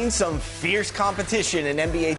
Some fierce competition in NBA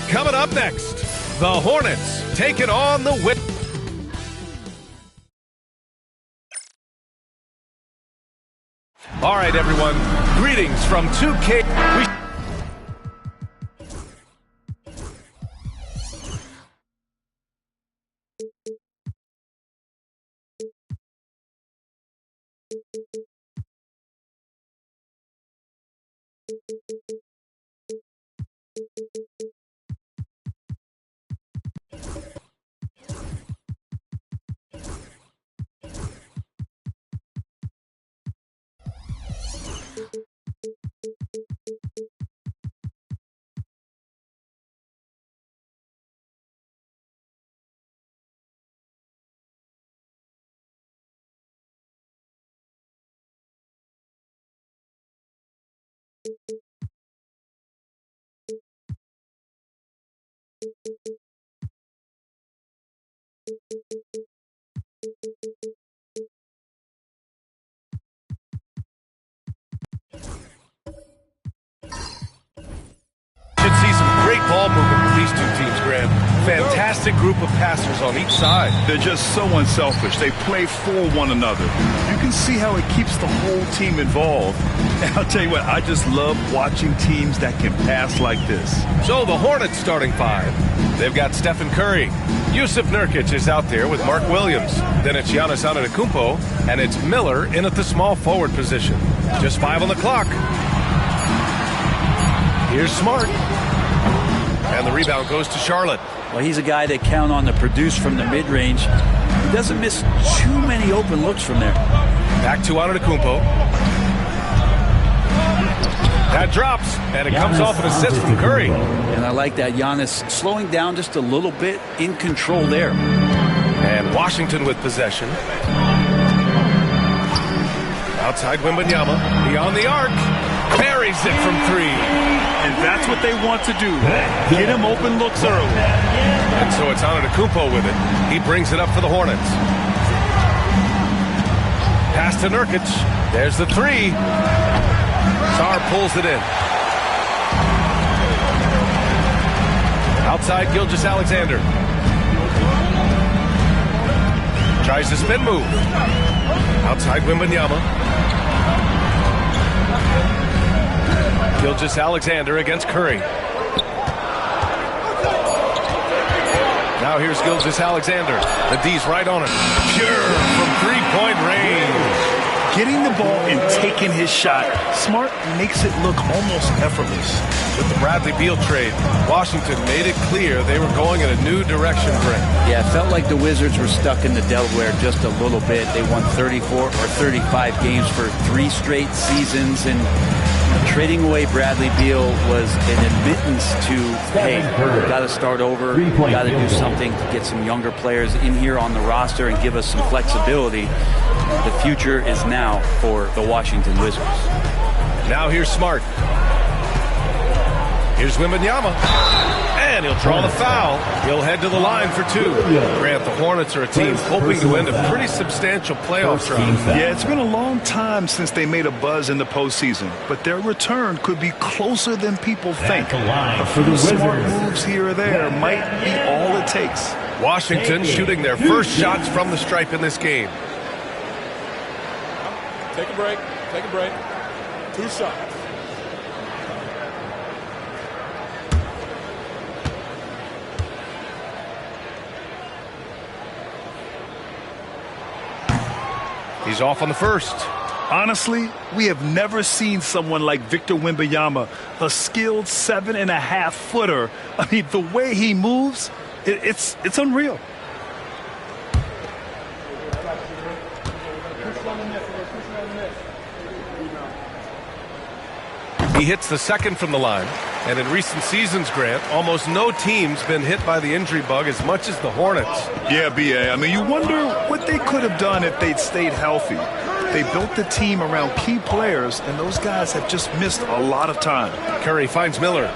Coming up next, the Hornets taking on the Wizards. All right, everyone. Greetings from 2K. Should see some great ball movement with these two teams, Grant. Fantastic group of passers on each side. They're just so unselfish. They play for one another. You can see how it keeps the whole team involved. And I'll tell you what, I just love watching teams that can pass like this. So the Hornets starting five. They've got Stephen Curry. Yusuf Nurkic is out there with Mark Williams. Then it's Giannis Antetokounmpo, and it's Miller in at the small forward position. Just 5 on the clock. Here's Smart. And the rebound goes to Charlotte. Well, he's a guy they count on to produce from the mid-range. He doesn't miss too many open looks from there. Back to Antetokounmpo. That drops, and it comes off an assist from Curry. And I like that. Giannis slowing down just a little bit, in control there. And Washington with possession. Outside Wembanyama, beyond the arc. Buries it from 3. And that's what they want to do. Get him open looks early. And so it's Antetokounmpo with it. He brings it up for the Hornets. Pass to Nurkic. There's the 3. Sarr pulls it in. Outside Gilgeous-Alexander. Tries the spin move. Outside Wembanyama. Gilgeous-Alexander against Curry. Now here's Gilgeous-Alexander. The D's right on it. Pure from three-point range. Getting the ball and taking his shot, Smart makes it look almost effortless. With the Bradley Beal trade, Washington made it clear they were going in a new direction, Brent. Yeah, it felt like the Wizards were stuck in the Delaware just a little bit. They won 34 or 35 games for 3 straight seasons, and trading away Bradley Beal was an admittance to, hey, we've got to start over. We've got to do something to get some younger players in here on the roster and give us some flexibility. The future is now for the Washington Wizards. Now here's Smart. Here's Wembanyama. And he'll draw the foul. He'll head to the line for 2. Grant, the Hornets are a team hoping to end a pretty substantial playoff run. Yeah, it's been a long time since they made a buzz in the postseason, but their return could be closer than people think. A few smart moves here or there might be all it takes. Washington shooting their first shots from the stripe in this game. Take a break. Take a break. 2 shots. He's off on the first. Honestly, we have never seen someone like Victor Wembanyama, a skilled 7.5-footer. I mean, the way he moves, it's unreal. He hits the second from the line. And in recent seasons, Grant, almost no team's been hit by the injury bug as much as the Hornets. Yeah, B.A. I mean, you wonder what they could have done if they'd stayed healthy. They built the team around key players, and those guys have just missed a lot of time. Curry finds Miller.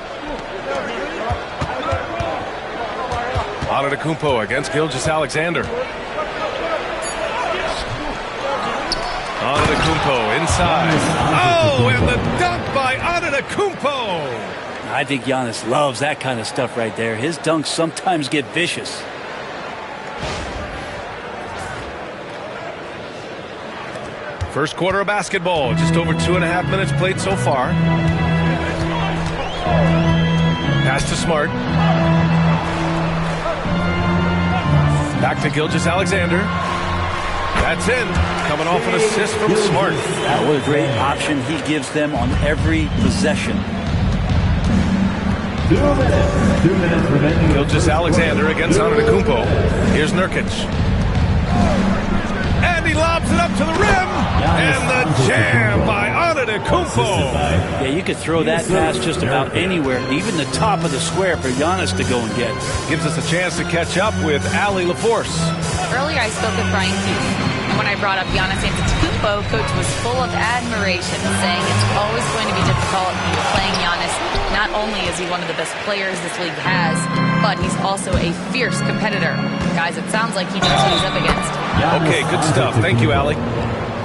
Antetokounmpo against Gilgeous-Alexander. Antetokounmpo inside. Oh, and the dunk by Antetokounmpo. I think Giannis loves that kind of stuff right there. His dunks sometimes get vicious. First quarter of basketball. Just over 2.5 minutes played so far. Pass to Smart. Back to Gilgeous-Alexander. That's in. Coming off an assist from Smart. What a great option he gives them on every possession. 2 minutes remaining. Gilgeous-Alexander against Antetokounmpo. Here's Nurkic. And he lobs it up to the rim. And the jam by Antetokounmpo. Yeah, you could throw that pass just about anywhere, even the top of the square for Giannis to go and get. Gives us a chance to catch up with Allie LaForce. Earlier I spoke with Brian Keaton, and when I brought up Giannis Antetokounmpo, Coach was full of admiration, saying it's always going to be difficult playing Giannis. Not only is he one of the best players this league has, but he's also a fierce competitor. Guys, it sounds like he knows who he's up against. Okay, good stuff. Thank you, Allie.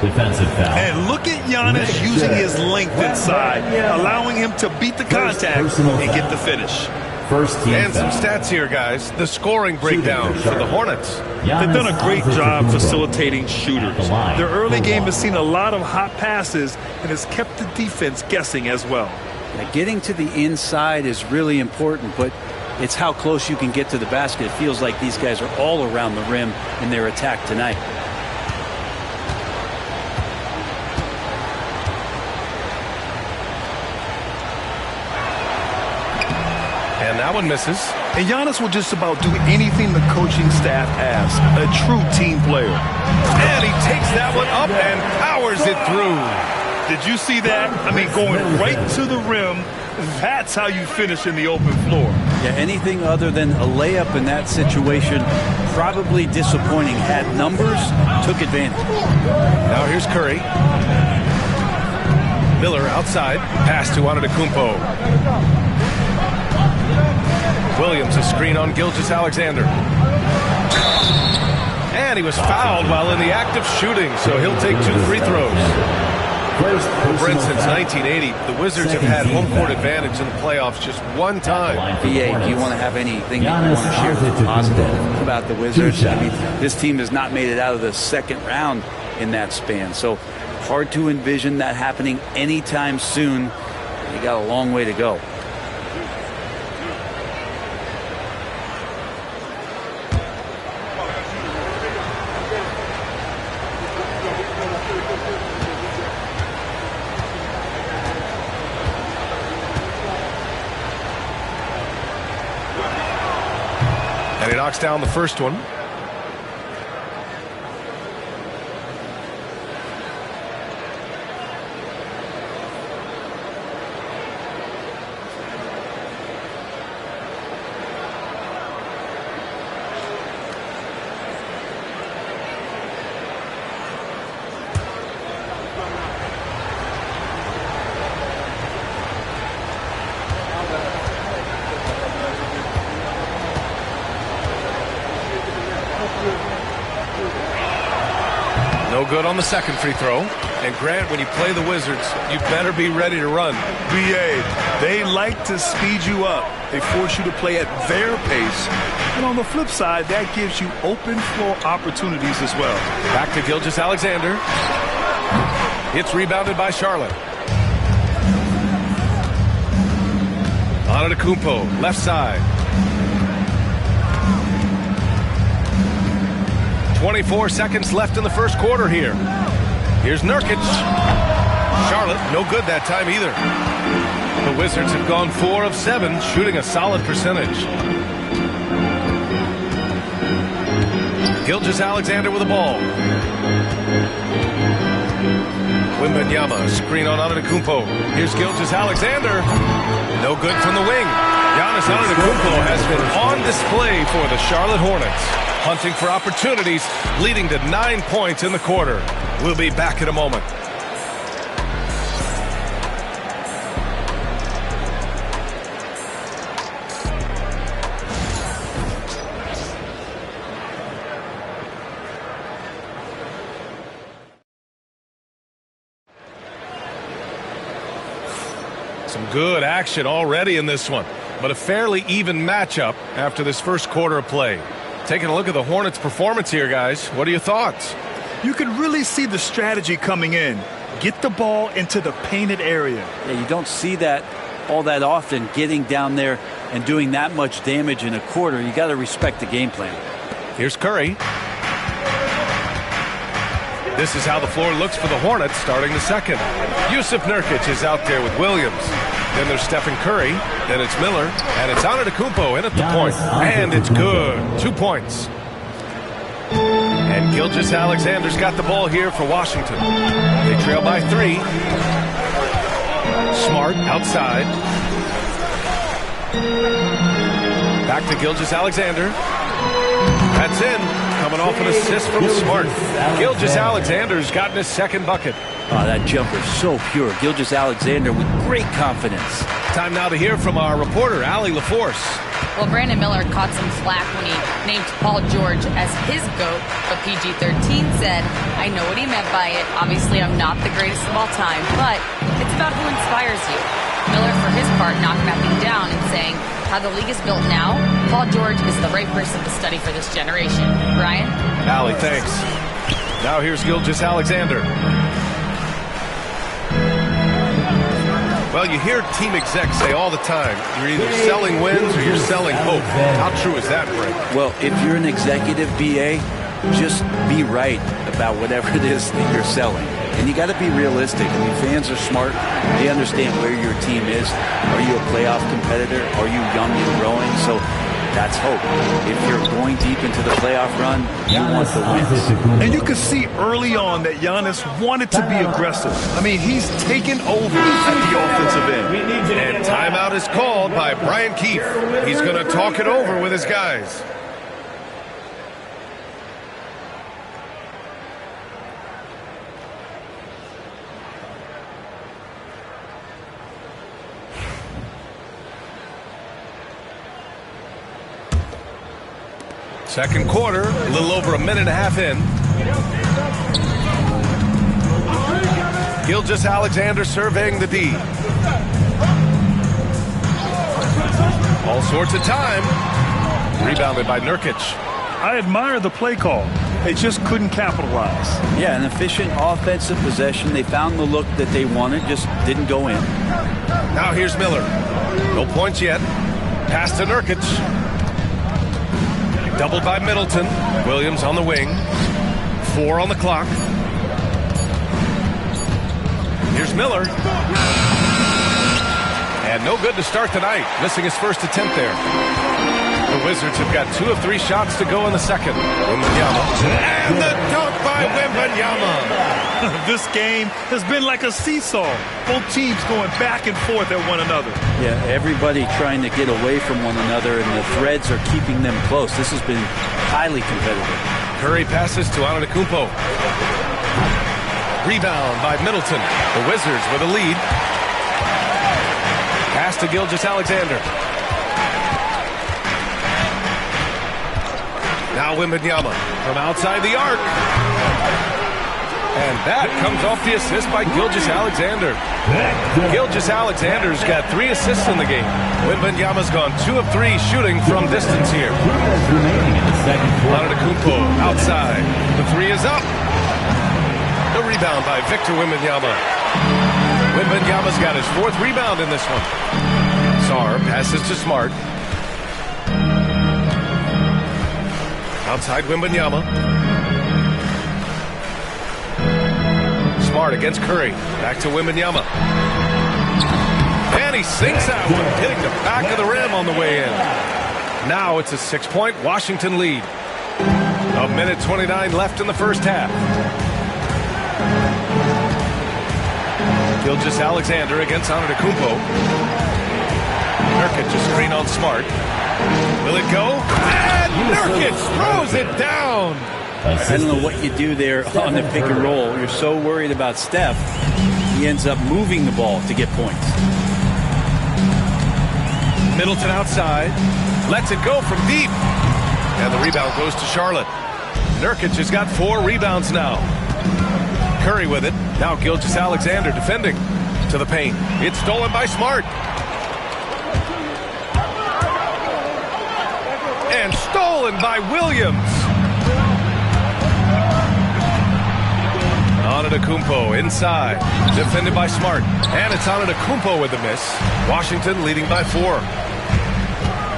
Defensive foul. And look at Giannis using his length inside, allowing him to beat the contact and get the finish. First team And some foul. stats here, guys. The scoring breakdown for the Hornets. They've done a great job facilitating shooters. Their early game has seen a lot of hot passes and has kept the defense guessing as well. Now, getting to the inside is really important, but it's how close you can get to the basket. It feels like these guys are all around the rim in their attack tonight. And that one misses. And Giannis will just about do anything the coaching staff asks. A true team player. And he takes that one up and powers it through. Did you see that? I mean, going right to the rim. That's how you finish in the open floor. Yeah, anything other than a layup in that situation, probably disappointing. Had numbers, took advantage. Now here's Curry. Miller outside. Pass to Antetokounmpo. Williams a screen on Gilgeous-Alexander. And he was fouled while in the act of shooting, so he'll take 2 free throws. Brent, since 1980, the Wizards have had home court advantage in the playoffs just one time. BA, do you want to have anything you want to share positive about the Wizards? I mean, this team has not made it out of the second round in that span, so hard to envision that happening anytime soon. You got a long way to go. And he knocks down the first one. No good on the second free throw. And Grant, when you play the Wizards, you better be ready to run. BA, they like to speed you up. They force you to play at their pace. And on the flip side, that gives you open floor opportunities as well. Back to Gilgeous-Alexander. It's rebounded by Charlotte. Antetokounmpo, left side. 24 seconds left in the first quarter here. Here's Nurkic. Charlotte, no good that time either. The Wizards have gone 4 of 7, shooting a solid percentage. Gilgeous-Alexander with the ball. Wembanyama, screen on Antetokounmpo. Here's Gilgeous-Alexander. No good from the wing. Giannis Antetokounmpo has been on display for the Charlotte Hornets, hunting for opportunities, leading to 9 points in the quarter. We'll be back in a moment. Some good action already in this one, but a fairly even matchup after this first quarter of play. Taking a look at the Hornets' performance here, guys. What are your thoughts? You can really see the strategy coming in. Get the ball into the painted area. Yeah, you don't see that all that often, getting down there and doing that much damage in a quarter. You got to respect the game plan. Here's Curry. This is how the floor looks for the Hornets starting the second. Jusuf Nurkic is out there with Williams. Then there's Stephen Curry. Then it's Miller. And it's Antetokounmpo in at the point. And it's good. 2 points. And Gilgeous-Alexander's got the ball here for Washington. They trail by 3. Smart outside. Back to Gilgeous-Alexander. That's in. Coming off an assist from Smart. Gilgeous-Alexander's gotten his second bucket. Oh, that jumper so pure. Gilgeous-Alexander with great confidence. Time now to hear from our reporter, Allie LaForce. Well, Brandon Miller caught some flack when he named Paul George as his GOAT, but PG-13 said, I know what he meant by it. Obviously, I'm not the greatest of all time, but it's about who inspires you. Miller, for his part, knocked backing down and saying, how the league is built now, Paul George is the right person to study for this generation. Brian? Allie, thanks. Now here's Gilgeous-Alexander. Well, you hear team execs say all the time, you're either selling wins or you're selling hope. How true is that, Brent? Well, if you're an executive BA, just be right about whatever it is that you're selling. And you got to be realistic. I mean, fans are smart. They understand where your team is. Are you a playoff competitor? Are you young and growing? So that's hope. If you're going deep into the playoff run, you want the wins. And you could see early on that Giannis wanted to be aggressive. I mean, he's taken over at the offensive end. And timeout is called by Brian Keefe. He's going to talk it over with his guys. Second quarter, a little over a minute and a half in. Gilgeous-Alexander surveying the D. All sorts of time. Rebounded by Nurkic. I admire the play call. They just couldn't capitalize. Yeah, an efficient offensive possession. They found the look that they wanted, just didn't go in. Now here's Miller. No points yet. Pass to Nurkic. Doubled by Middleton. Williams on the wing. 4 on the clock. Here's Miller. And no good to start the night. Missing his first attempt there. The Wizards have got 2 of 3 shots to go in the second. Wembanyama. And the dunk by Wembanyama. This game has been like a seesaw. Both teams going back and forth at one another. Yeah, everybody trying to get away from one another, and the threads are keeping them close. This has been highly competitive. Curry passes to Antetokounmpo. Rebound by Middleton. The Wizards with a lead. Pass to Gilgeous-Alexander. Now Wembanyama from outside the arc. And that comes off the assist by Gilgeous-Alexander. Gilgeous-Alexander's got 3 assists in the game. Wembanyama's gone 2 of 3 shooting from distance here. Antetokounmpo outside. The 3 is up. The rebound by Victor Wembanyama. Wembanyama's got his 4th rebound in this one. Sarr passes to Smart. Outside Wembanyama. Smart against Curry. Back to Wembanyama. And he sinks that one, hitting the back of the rim on the way in. Now it's a 6-point Washington lead. A minute 29 left in the first half. Gilgeous-Alexander against Antetokounmpo. Nurkic a screen on Smart. Will it go? And Nurkic throws it down. I don't know what you do there on the pick and roll. You're so worried about Steph. He ends up moving the ball to get points. Middleton outside. Lets it go from deep. And the rebound goes to Charlotte. Nurkic has got 4 rebounds now. Curry with it. Now Gilgeous-Alexander defending to the paint. It's stolen by Smart. And stolen by Williams. Antetokounmpo inside. Defended by Smart. And it's Antetokounmpo with the miss. Washington leading by 4.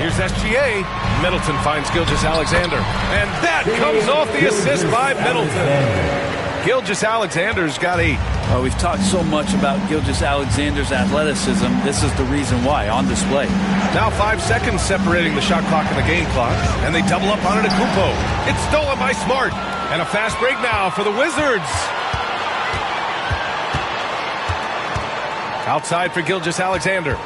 Here's SGA. Middleton finds Gilgeous-Alexander. And that comes off the assist by Middleton. Gilgeous-Alexander's got 8. We've talked so much about Gilgeous-Alexander's athleticism. This is the reason why, on display. Now 5 seconds separating the shot clock and the game clock. And they double up on Antetokounmpo. It's stolen by Smart. And a fast break now for the Wizards. Outside for Gilgeous-Alexander.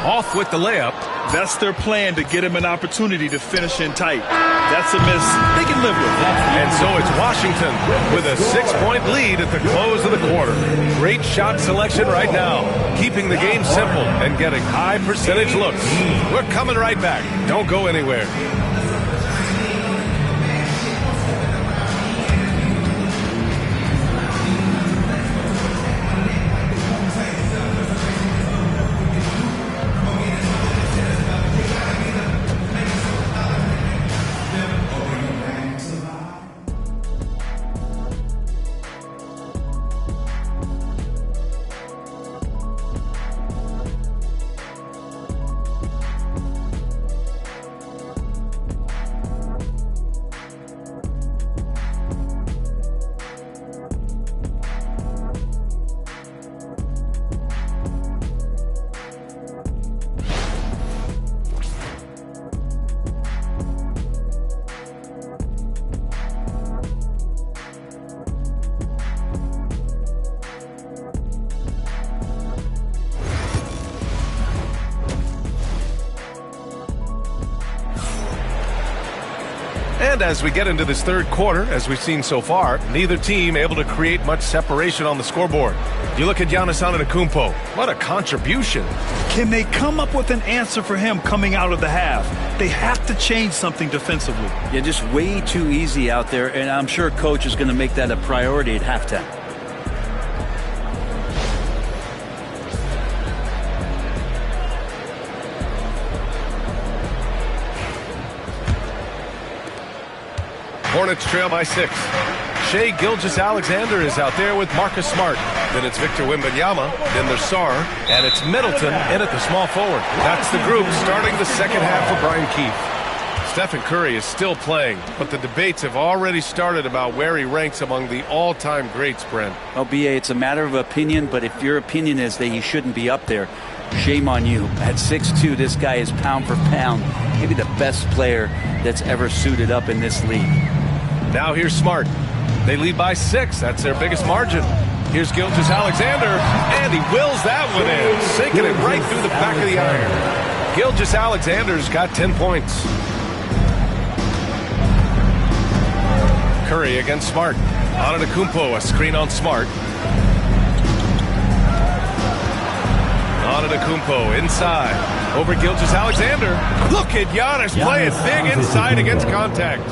Off with the layup. That's their plan, to get him an opportunity to finish in tight. That's a miss they can live with. And so it's Washington with a 6-point lead at the close of the quarter. Great shot selection right now, keeping the game simple and getting high percentage looks. We're coming right back. Don't go anywhere. And as we get into this third quarter, as we've seen so far, neither team able to create much separation on the scoreboard. You look at Giannis Antetokounmpo. What a contribution. Can they come up with an answer for him coming out of the half? They have to change something defensively. Yeah, just way too easy out there, and I'm sure coach is going to make that a priority at halftime. Hornets trail by 6. Shai Gilgeous-Alexander is out there with Marcus Smart. Then it's Victor Wembanyama. Then there's Sarr. And it's Middleton in at the small forward. That's the group starting the second half for Brian Keefe. Stephen Curry is still playing, but the debates have already started about where he ranks among the all-time greats, Brent. Oh, B.A., it's a matter of opinion, but if your opinion is that he shouldn't be up there, shame on you. At 6'2", this guy is pound for pound, maybe the best player that's ever suited up in this league. Now here's Smart. They lead by 6. That's their biggest margin. Here's Gilgeous-Alexander, and he wills that one in, sinking it right through the back of the iron. Gilgeous-Alexander's got 10 points. Curry against Smart. Antetokounmpo, a screen on Smart. Antetokounmpo inside. Over Gilgeous-Alexander. Look at Giannis playing big inside against contact.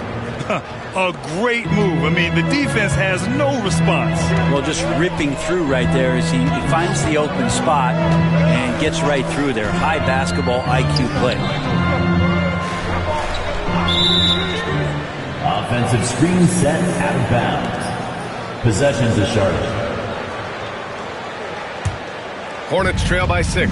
A great move. I mean, the defense has no response. Well, just ripping through right there as he finds the open spot and gets right through there. High basketball IQ play. Offensive screen set out of bounds. Possession to Charlotte. Hornets trail by 6.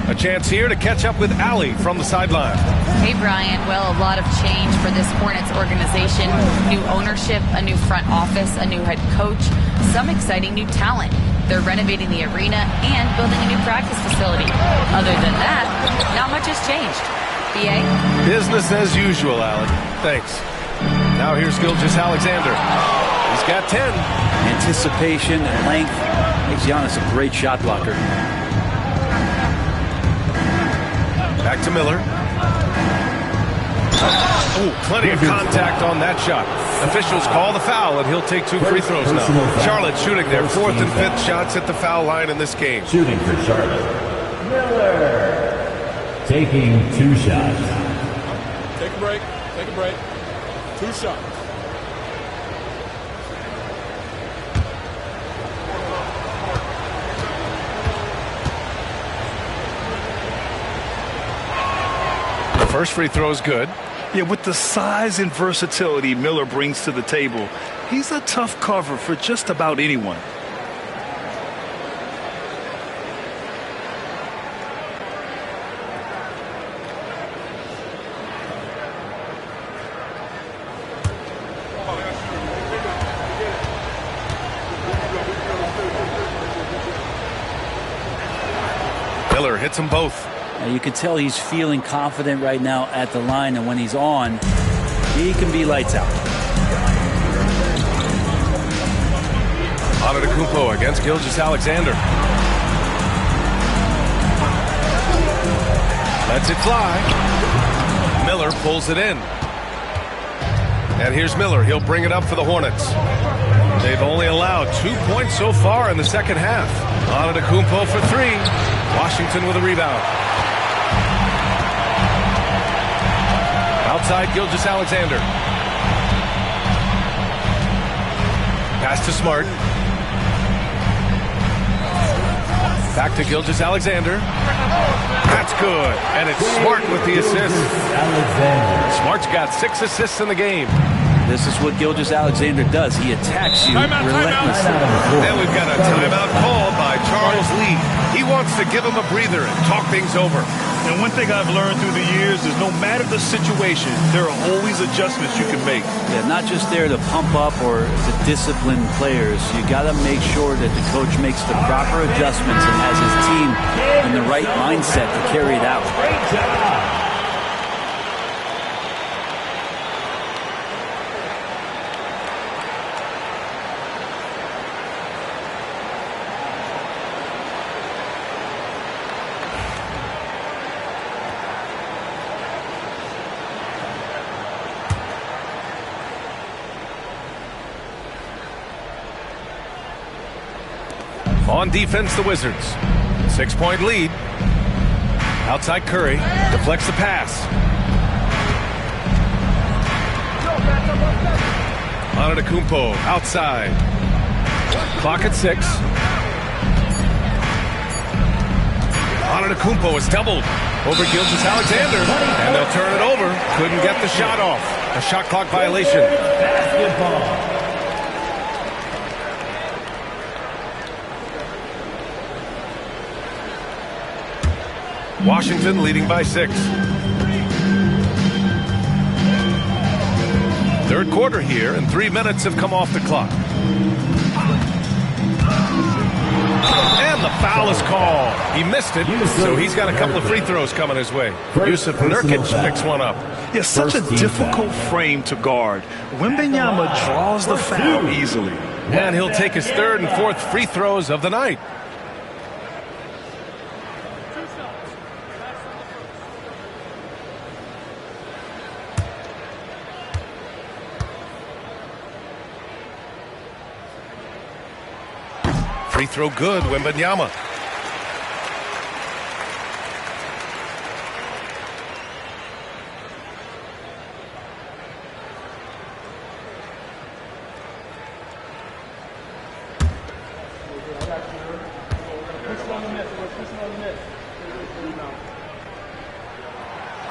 A chance here to catch up with Allie from the sideline. Hey, Brian. Well, a lot of change for this Hornets organization. New ownership, a new front office, a new head coach, some exciting new talent. They're renovating the arena and building a new practice facility. Other than that, not much has changed. B.A.? Business as usual, Allen. Thanks. Now here's Gilgeous-Alexander. He's got 10. Anticipation and length makes Giannis a great shot blocker. Back to Miller. Oh, plenty of contact on that shot. Officials call the foul, and he'll take 2 free throws now. Charlotte shooting their 4th and 5th shots at the foul line in this game. Shooting for Charlotte. Miller taking 2 shots. Take a break. Take a break. 2 shots. The first free throw is good. Yeah, with the size and versatility Miller brings to the table, he's a tough cover for just about anyone. Miller hits them both. You can tell he's feeling confident right now at the line, and when he's on, he can be lights out. Antetokounmpo against Gilgeous-Alexander. Lets it fly. Miller pulls it in. And here's Miller. He'll bring it up for the Hornets. They've only allowed 2 points so far in the second half. Antetokounmpo for 3. Washington with a rebound. Outside, Gilgeous-Alexander. Pass to Smart. Back to Gilgeous-Alexander. That's good. And it's Smart with the assist. Smart's got 6 assists in the game. This is what Gilgeous-Alexander does. He attacks you relentlessly. Then we've got a timeout called by Charles Lee. He wants to give him a breather and talk things over. And one thing I've learned through the years is no matter the situation, there are always adjustments you can make. Yeah, not just there to pump up or to discipline players. You got to make sure that the coach makes the proper adjustments and has his team in the right mindset to carry it out. Great job. On defense, the Wizards. 6-point lead. Outside Curry. Deflects the pass. Antetokounmpo outside. Clock at 6. Antetokounmpo is doubled over Gilgeous-Alexander. And they'll turn it over. Couldn't get the shot off. A shot clock violation. Basketball. Washington leading by 6. Third quarter here, and 3 minutes have come off the clock. And the foul is called. He missed it, so he's got a couple of free throws coming his way. Jusuf Nurkic picks one up. Yeah, such a difficult frame to guard. Wembanyama draws the foul easily. And he'll take his 3rd and 4th free throws of the night. Free throw good, Wembanyama.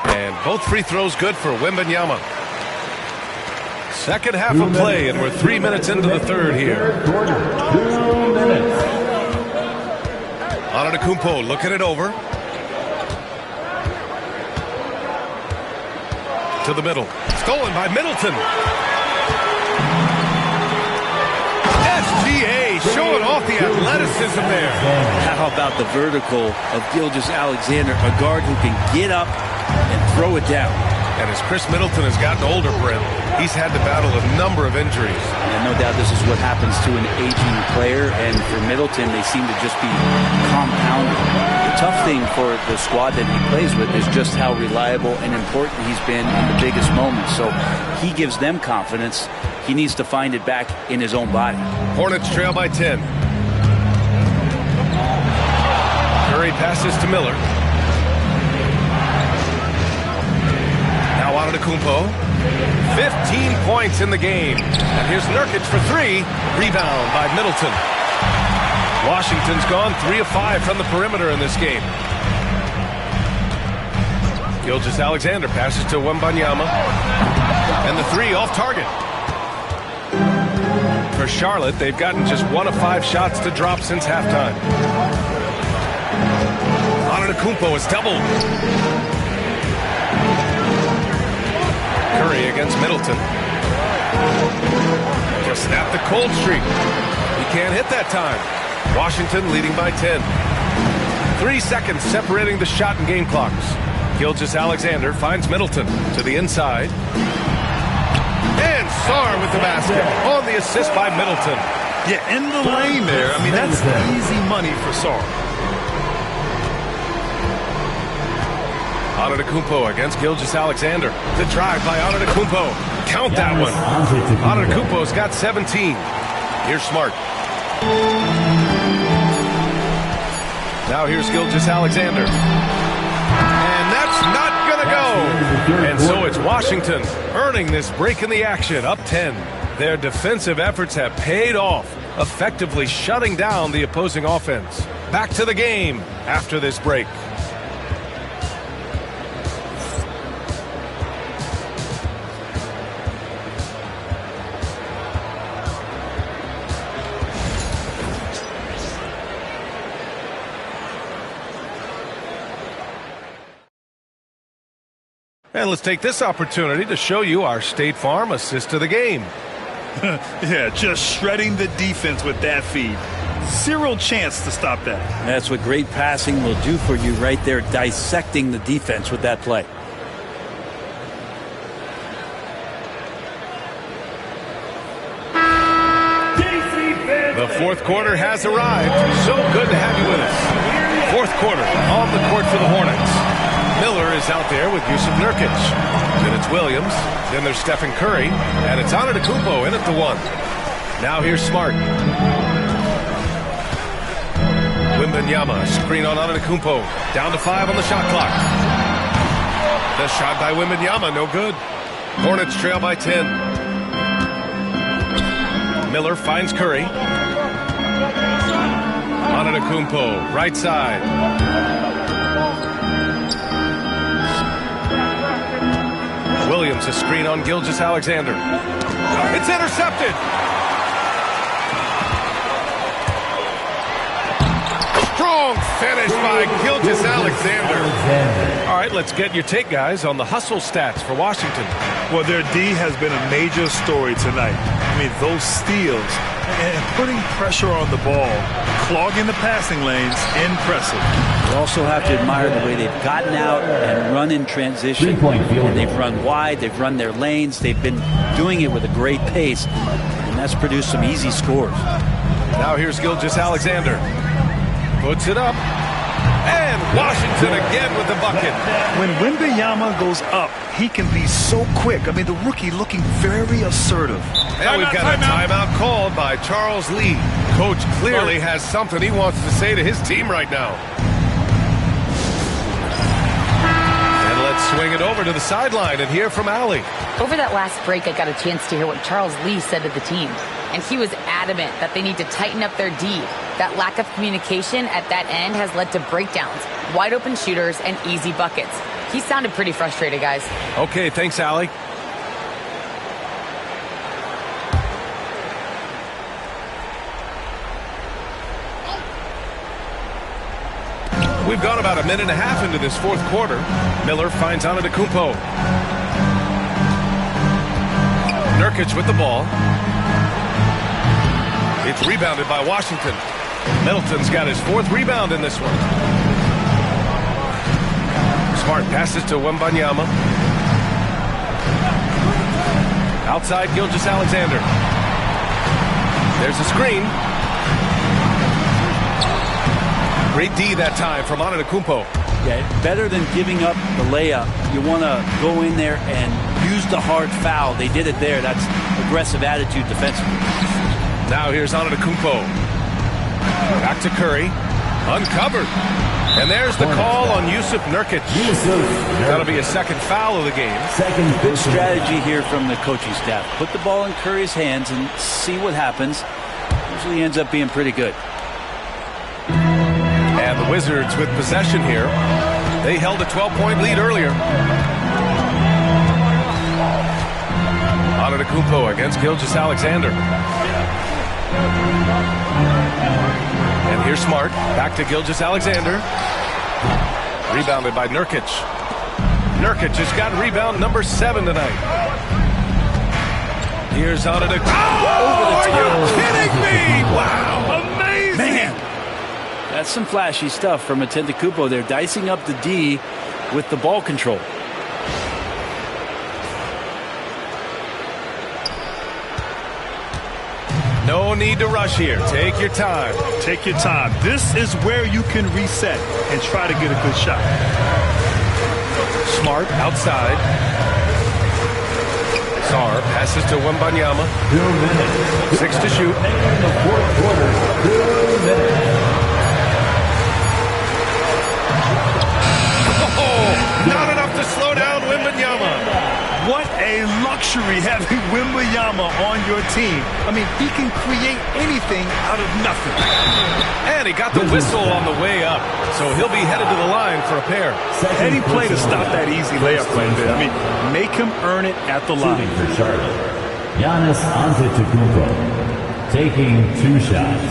And both free throws good for Wembanyama. Second half of play, and we're 3 minutes into the third here. 2 minutes. Antetokounmpo looking it over. To the middle. Stolen by Middleton. SGA showing off the athleticism there. How about the vertical of Gilgeous-Alexander, a guard who can get up and throw it down. And as Chris Middleton has gotten older, Brent, he's had to battle a number of injuries. And no doubt this is what happens to an aging player. And for Middleton, they seem to just be compounding. The tough thing for the squad that he plays with is just how reliable and important he's been in the biggest moments. So he gives them confidence. He needs to find it back in his own body. Hornets trail by 10. Curry passes to Miller. Now Antetokounmpo. 15 points in the game. And here's Nurkic for 3. Rebound by Middleton. Washington's gone 3 of 5 from the perimeter in this game. Gilgeous-Alexander passes to Wembanyama. And the 3 off target. For Charlotte, they've gotten just 1 of 5 shots to drop since halftime. Antetokounmpo is doubled. Curry against Middleton. Just snapped the cold streak. He can't hit that time. Washington leading by 10. 3 seconds separating the shot and game clocks. Gilgeous-Alexander finds Middleton to the inside. And Sarr with the basket on the assist by Middleton. Yeah, in the lane there. I mean, that's easy money for Sarr. Antetokounmpo against Gilgeous-Alexander. The drive by Antetokounmpo. Count that one. Antetokounmpo's got 17. Here's Smart. Now here's Gilgeous-Alexander. And that's not going to go. And so it's Washington earning this break in the action, up 10. Their defensive efforts have paid off, effectively shutting down the opposing offense. Back to the game after this break. And let's take this opportunity to show you our State Farm assist to the game. Yeah, just shredding the defense with that feed. Zero chance to stop that. That's what great passing will do for you right there, dissecting the defense with that play. The fourth quarter has arrived. So good to have you with us. Fourth quarter on the court for the Hornets. Miller is out there with Jusuf Nurkic. Then it's Williams. Then there's Stephen Curry. And it's Antetokounmpo in at the 1. Now here's Smart. Wembanyama, screen on Antetokounmpo. Down to 5 on the shot clock. The shot by Wembanyama, no good. Hornets trail by 10. Miller finds Curry. Antetokounmpo, right side. Williams, a screen on Gilgeous-Alexander. It's intercepted. Strong finish by Gilgeous-Alexander. All right, let's get your take, guys, on the hustle stats for Washington. Well, their D has been a major story tonight. I mean, those steals and putting pressure on the ball, clogging the passing lanes, impressive. You also have to admire the way they've gotten out and run in transition. And they've run wide, they've run their lanes, they've been doing it with a great pace, and that's produced some easy scores. Now here's Gilgeous-Alexander. Puts it up. And Washington again with the bucket. When Wembanyama goes up, he can be so quick. I mean, the rookie looking very assertive. And we've got a timeout called by Charles Lee. Coach clearly has something he wants to say to his team right now. And let's swing it over to the sideline and hear from Allie. Over that last break, I got a chance to hear what Charles Lee said to the team. And he was adamant that they need to tighten up their D. That lack of communication at that end has led to breakdowns, wide open shooters, and easy buckets. He sounded pretty frustrated, guys. Okay, thanks, Allie. We've gone about a minute and a half into this fourth quarter. Miller finds Antetokounmpo. Nurkic with the ball. It's rebounded by Washington. Middleton's got his 4th rebound in this one. Smart passes to Wembanyama. Outside Gilgeous-Alexander. There's a screen. Great D that time from Antetokounmpo. Yeah, better than giving up the layup. You want to go in there and use the hard foul. They did it there. That's aggressive attitude defensively. Now here's Antetokounmpo. Back to Curry. Uncovered. And there's the call on Jusuf Nurkic. That'll be a second foul of the game. Good strategy here from the coaching staff. Put the ball in Curry's hands and see what happens. Usually ends up being pretty good. And the Wizards with possession here. They held a 12-point lead earlier. Antetokounmpo against Gilgeous-Alexander. And here's Smart. Back to Gilgeous-Alexander. Rebounded by Nurkic. Nurkic has got rebound number 7 tonight. Here's Antetokounmpo. Oh, are you kidding me? Wow, amazing. Man, that's some flashy stuff from Antetokounmpo. They're dicing up the D with the ball control. No need to rush here. Take your time. Take your time. This is where you can reset and try to get a good shot. Smart outside. Sarr passes to Wembanyama. 6 to shoot. Oh, not enough to slow down Wembanyama. What a luxury having Wembanyama on your team. I mean, he can create anything out of nothing. And he got the whistle on the way up, so he'll be headed to the line for a pair. Any play to stop that easy layup right there. I mean, make him earn it at the line. For Charlotte, Giannis Antetokounmpo taking 2 shots.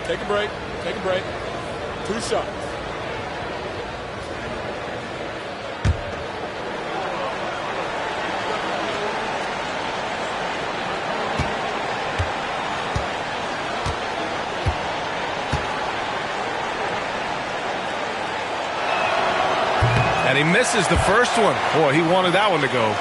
Take a break. Take a break. 2 shots. And he misses the first one. Boy, he wanted that one to go.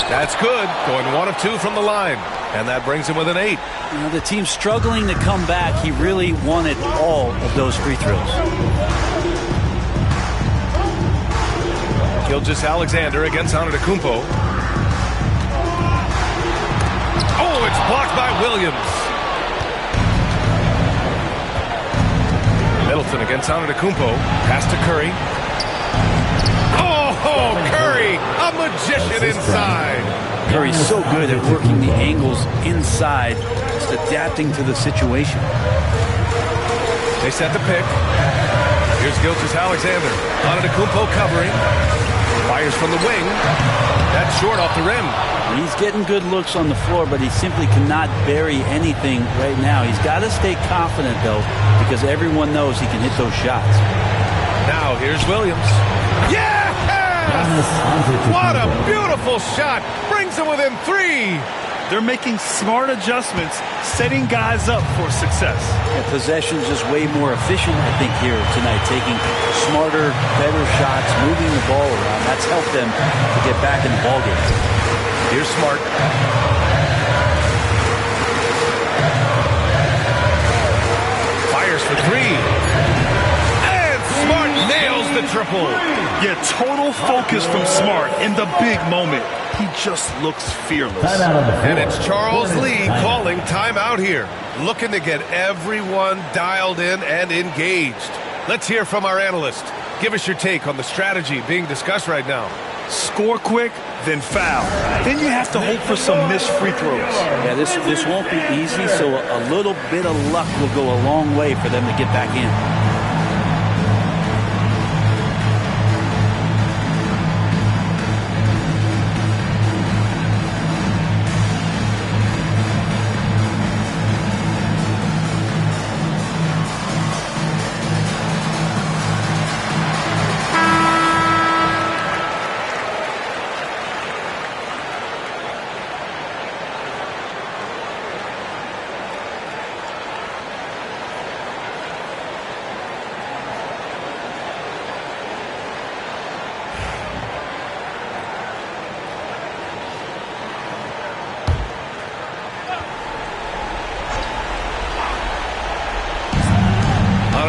That's good. Going 1 of 2 from the line. And that brings him with an 8. You know, the team's struggling to come back. He really wanted all of those free throws. Gilgeous-Alexander against Antetokounmpo. Oh, it's blocked by Williams. Middleton against Antetokounmpo. Pass to Curry. Oh, Curry, a magician inside. Curry's so good at working the angles inside, just adapting to the situation. They set the pick. Here's Gilgeous-Alexander. Antetokounmpo covering. Fires from the wing. That's short off the rim. He's getting good looks on the floor, but he simply cannot bury anything right now. He's got to stay confident, though, because everyone knows he can hit those shots. Now here's Williams. Yeah! What a beautiful shot. Brings him within 3. They're making smart adjustments, setting guys up for success. The possession's just way more efficient, I think, here tonight. Taking smarter, better shots, moving the ball around. That's helped them to get back in the ballgame. Here's Smart. Fires for 3. Smart nails the triple. Yeah, total focus from Smart in the big moment. He just looks fearless. And it's Charles Lee calling timeout here. Looking to get everyone dialed in and engaged. Let's hear from our analyst. Give us your take on the strategy being discussed right now. Score quick, then foul. Then you have to hope for some missed free throws. Yeah, this won't be easy, so a little bit of luck will go a long way for them to get back in.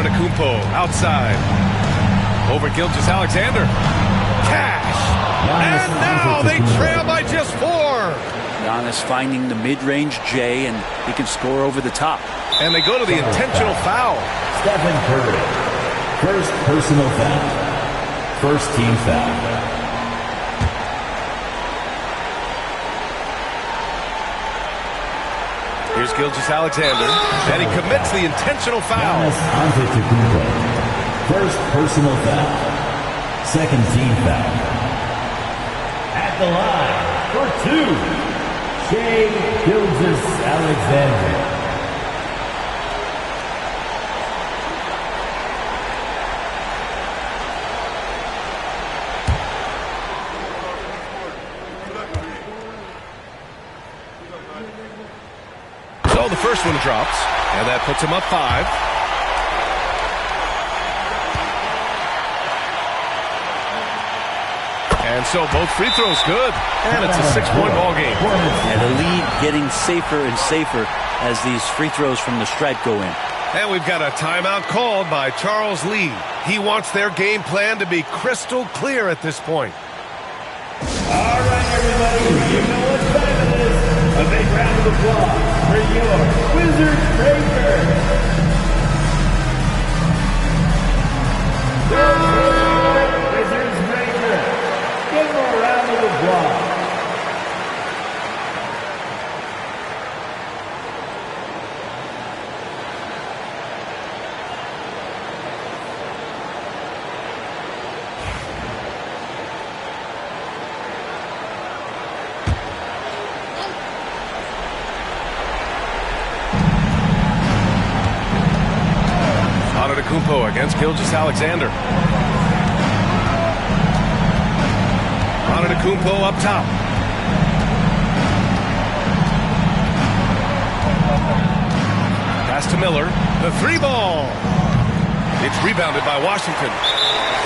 Antetokounmpo outside. Over Gilgeous Alexander. Cash. And now they trail by just 4. Giannis finding the mid-range J, and he can score over the top. And they go to the intentional foul. Stephen Curry. First personal foul. First team foul. Here's Gilgeous Alexander, and he commits the intentional foul. Giannis Antetokounmpo. First personal foul. Second team foul. At the line for 2. Shai Gilgeous-Alexander. So the first one drops, and that puts him up 5. And so both free throws good, and it's a 6-point ball game. And the lead getting safer and safer as these free throws from the stripe go in. And we've got a timeout called by Charles Lee. He wants their game plan to be crystal clear at this point. All right, everybody, you know what time it is. A big round of applause for your Wizards Breakers. Wizards Breakers. Give them a round of applause. Antetokounmpo against Gilgeous-Alexander. Antetokounmpo up top. Pass to Miller. The 3-ball. It's rebounded by Washington.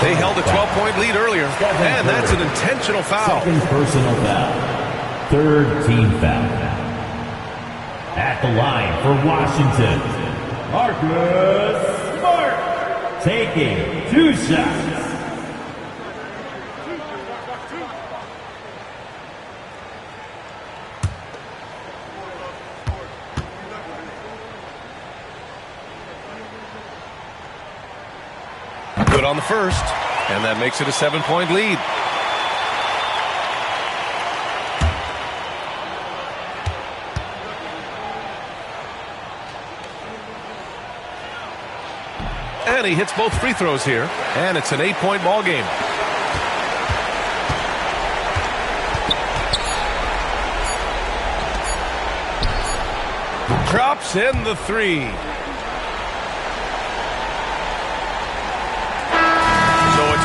They held a 12-point lead earlier, and that's an intentional foul. Second personal foul. Third team foul. At the line for Washington, Marcus Smart taking 2 shots. Good on the first, and that makes it a 7-point lead. And he hits both free throws here, and it's an 8-point ball game. Drops in the 3.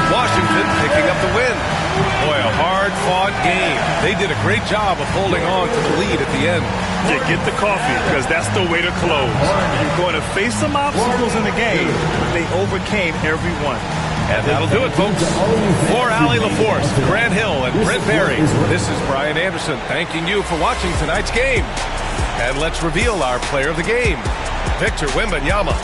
Washington picking up the win. Boy, a hard-fought game. They did a great job of holding on to the lead at the end. Yeah, get the coffee, because that's the way to close. You're going to face some obstacles in the game, but they overcame every one. And that'll do it, folks. For Allie LaForce, Grant Hill, and Brent Barry, this is Brian Anderson thanking you for watching tonight's game. And let's reveal our player of the game, Victor Wembanyama.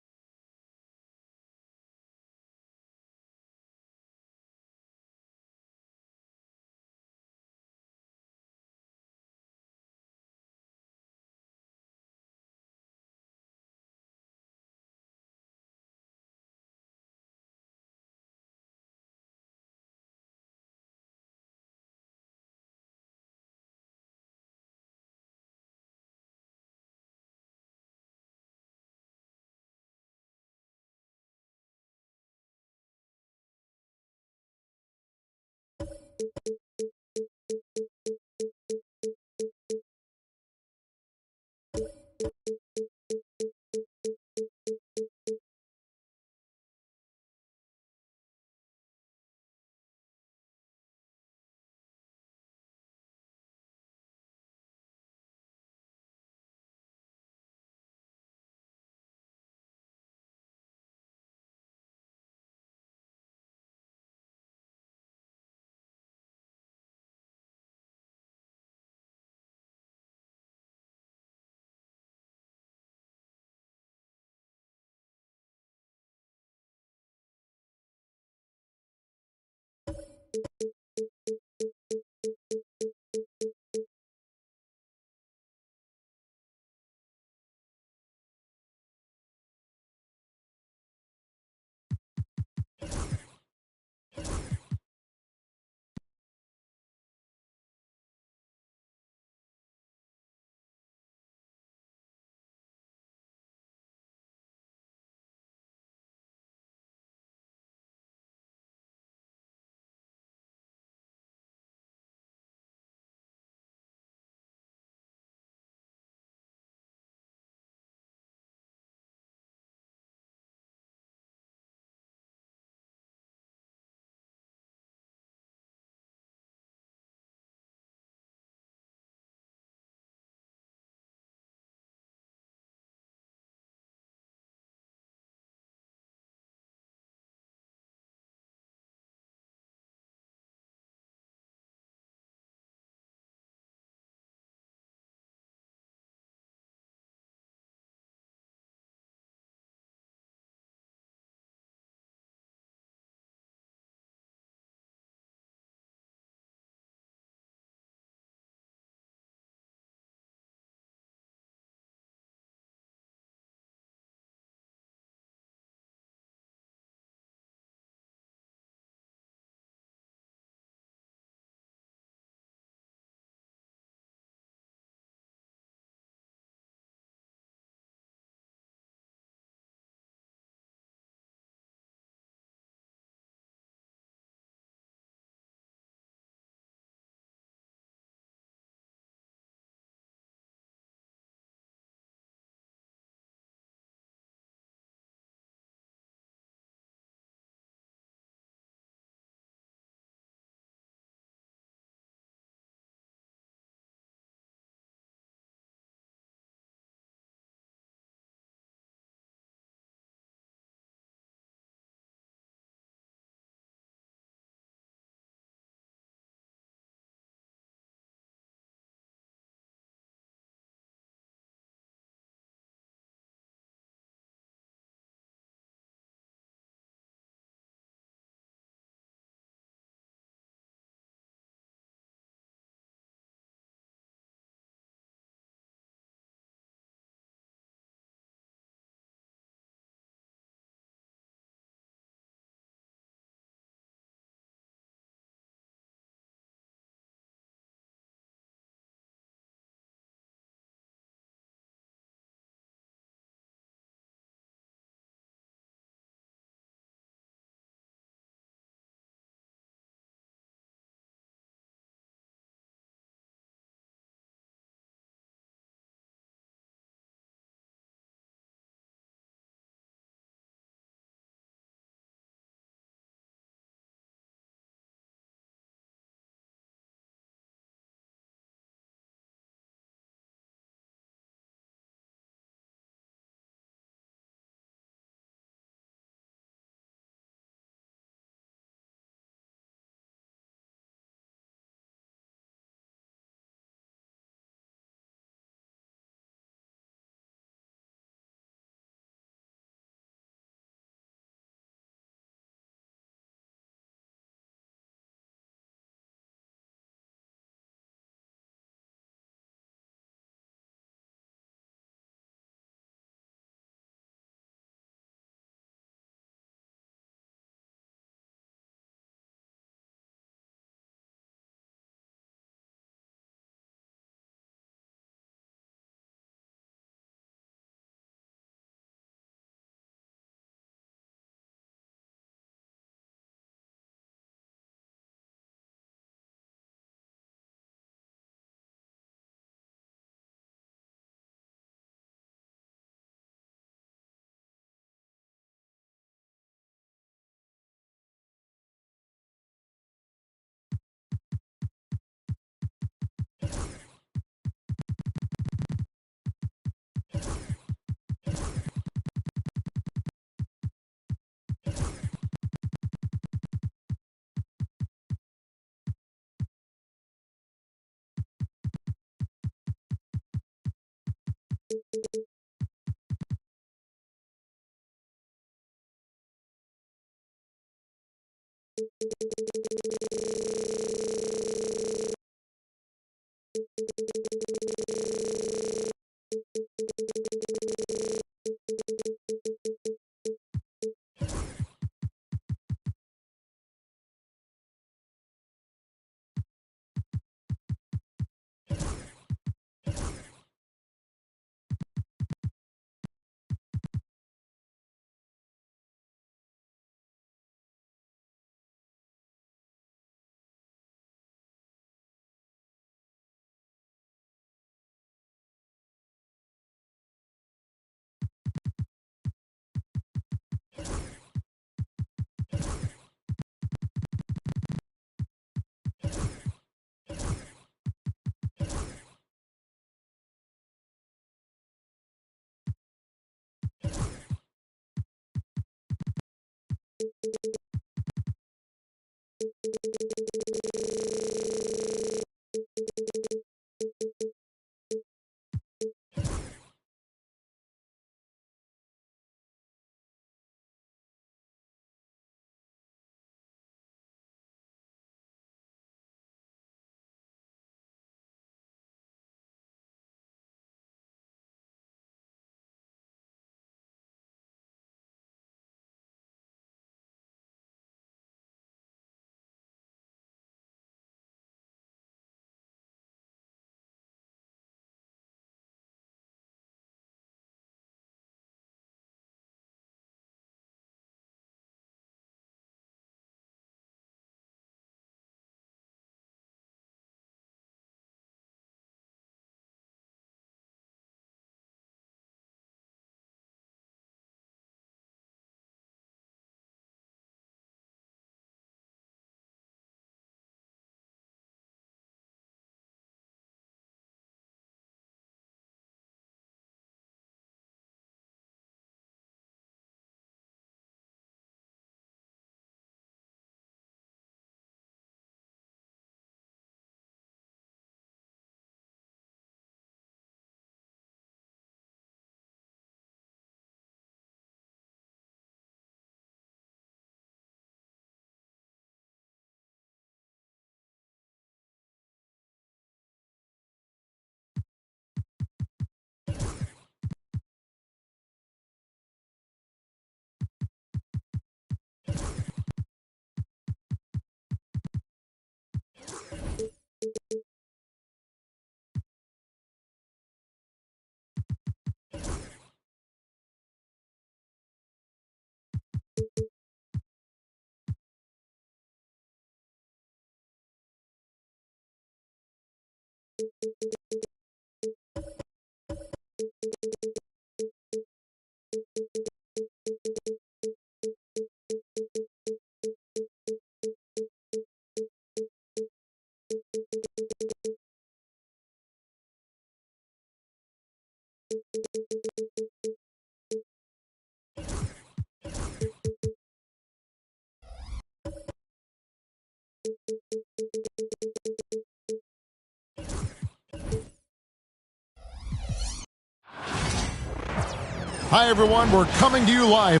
Hi, everyone. We're coming to you live.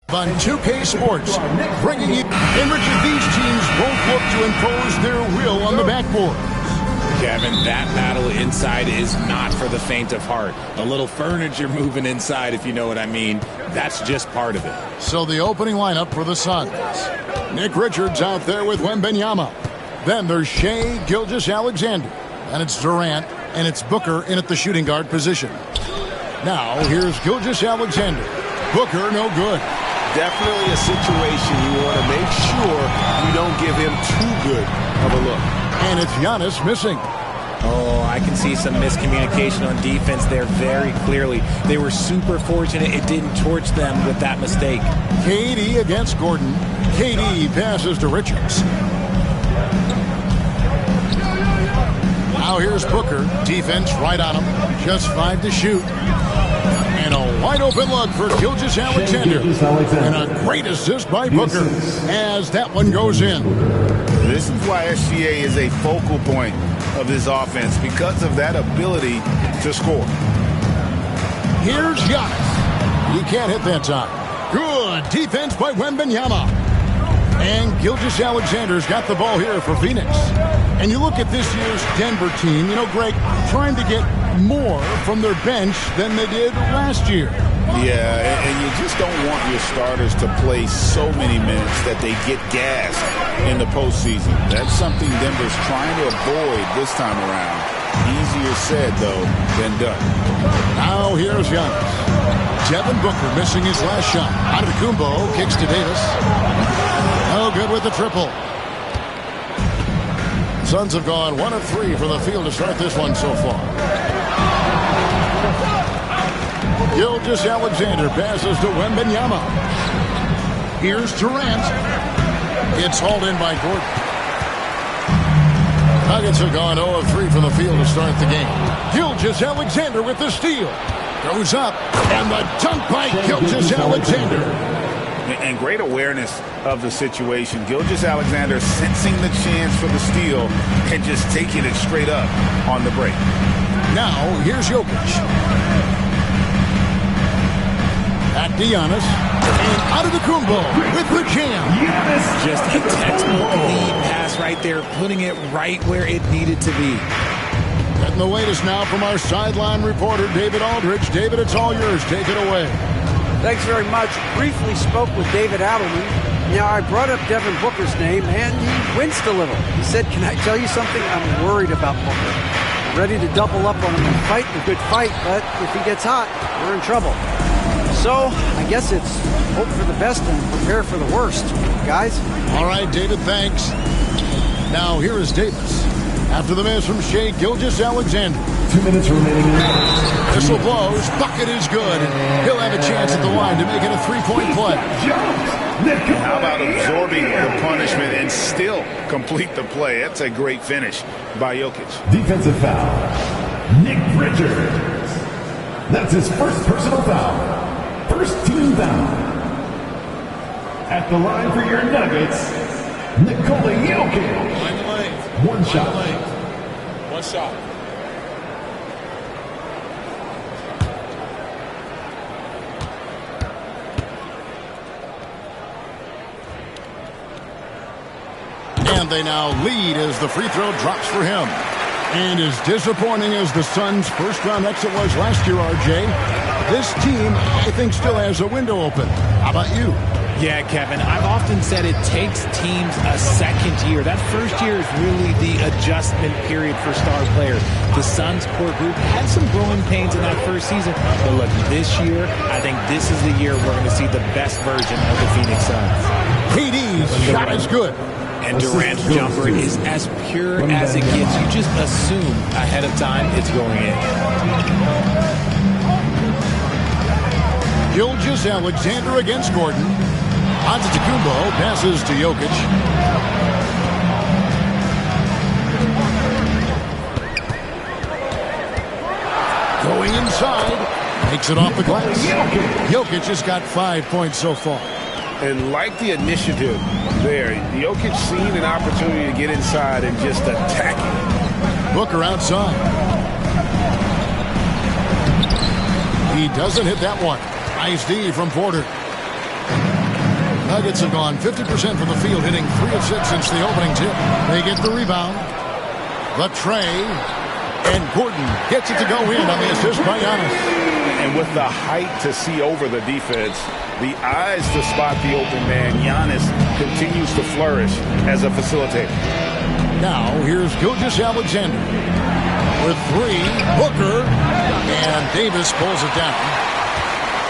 On 2K Sports, bringing you, and Richard, these teams won't look to impose their will on the backboard. Kevin, that battle inside is not for the faint of heart. A little furniture moving inside, if you know what I mean. That's just part of it. So the opening lineup for the Suns. Nick Richards out there with Wembanyama. Then there's Shai Gilgeous-Alexander. And it's Durant. And it's Booker in at the shooting guard position. Now here's Gilgeous-Alexander. Booker no good. Definitely a situation you want to make sure you don't give him too good of a look. And it's Giannis missing. Oh, I can see some miscommunication on defense there very clearly. They were super fortunate it didn't torch them with that mistake. KD against Gordon. KD passes to Richards. Now here's Booker. Defense right on him. Just 5 to shoot. And a wide open look for Gilgeous-Alexander. And a great assist by Booker as that one goes in. This is why SGA is a focal point of this offense, because of that ability to score. Here's Giannis. He can't hit that time. Good defense by Wembanyama. And Gilgeous-Alexander's got the ball here for Phoenix. And you look at this year's Denver team, you know, Greg, trying to get more from their bench than they did last year. Yeah, and you just don't want your starters to play so many minutes that they get gassed in the postseason. That's something Denver's trying to avoid this time around. Easier said, though, than done. Now here's Giannis. Devin Booker missing his last shot. Antetokounmpo kicks to Davis. No good with the triple. Suns have gone 1 of 3 from the field to start this one so far. Gilgeous-Alexander passes to Wembanyama. Here's Durant. It's hauled in by Gordon. Nuggets have gone 0 of 3 from the field to start the game. Gilgeous-Alexander with the steal. Goes up, and the dunk by Gilgeous-Alexander. And great awareness of the situation. Gilgeous-Alexander sensing the chance for the steal and just taking it straight up on the break. Now, here's Jokic. At Giannis. And Antetokounmpo with the jam. Just a textbook lead pass right there, putting it right where it needed to be. Getting the latest now from our sideline reporter, David Aldridge. David, it's all yours. Take it away. Thanks very much. Briefly spoke with David Adelman. Now, I brought up Devin Booker's name, and he winced a little. He said, can I tell you something? I'm worried about Booker. I'm ready to double up on him and fight a good fight, but if he gets hot, we're in trouble. So, I guess it's hope for the best and prepare for the worst, guys. All right, David, thanks. Now, here is Davis. After the miss from Shai Gilgeous-Alexander. 2 minutes remaining. Whistle blows. Bucket is good. He'll have a chance at the line to make it a 3-point play. How about absorbing the punishment and still complete the play? That's a great finish by Jokic. Defensive foul. Nick Richards. That's his first personal foul. First team foul. At the line for your Nuggets, Nikola Jokic. One shot. One shot. And they now lead as the free throw drops for him. And as disappointing as the Suns' first-round exit was last year, RJ, this team, I think, still has a window open. How about you? Yeah, Kevin, I've often said it takes teams a second year. That first year is really the adjustment period for star players. The Suns core group had some growing pains in that first season, but look, this year, I think this is the year we're going to see the best version of the Phoenix Suns. KD's shot is good. And Durant's jumper is as pure as it gets. You just assume ahead of time it's going in. Gilgeous-Alexander against Gordon. Antetokounmpo passes to Jokic. Going inside. Makes it off the glass. Jokic has got 5 points so far. And like the initiative there, Jokic seen an opportunity to get inside and just attack it. Booker outside. He doesn't hit that one. Nice D from Porter. Nuggets have gone 50% from the field, hitting 3 of 6 since the opening tip. They get the rebound. The tray. And Gordon gets it to go in on the assist by Giannis. And with the height to see over the defense, the eyes to spot the open man, Giannis continues to flourish as a facilitator. Now, here's Gilgeous-Alexander. With 3, Booker. And Davis pulls it down.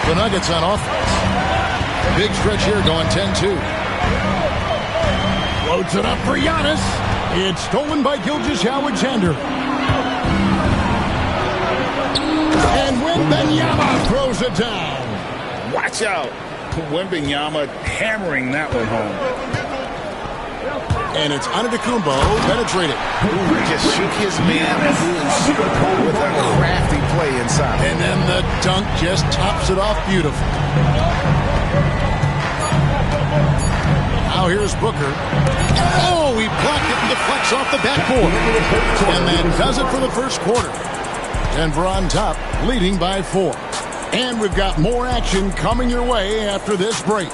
The Nuggets on offense. Big stretch here going 10-2. Loads it up for Giannis. It's stolen by Gilgeous-Alexander. And Wembanyama throws it down. Watch out. Wembanyama hammering that one home. And it's Antetokounmpo penetrated. Just shook his man with a crafty play inside. And then the dunk just tops it off beautifully. Now here's Booker. Oh, he blocked it and deflects off the backboard. And that does it for the first quarter. Denver on top, leading by 4. And we've got more action coming your way after this break.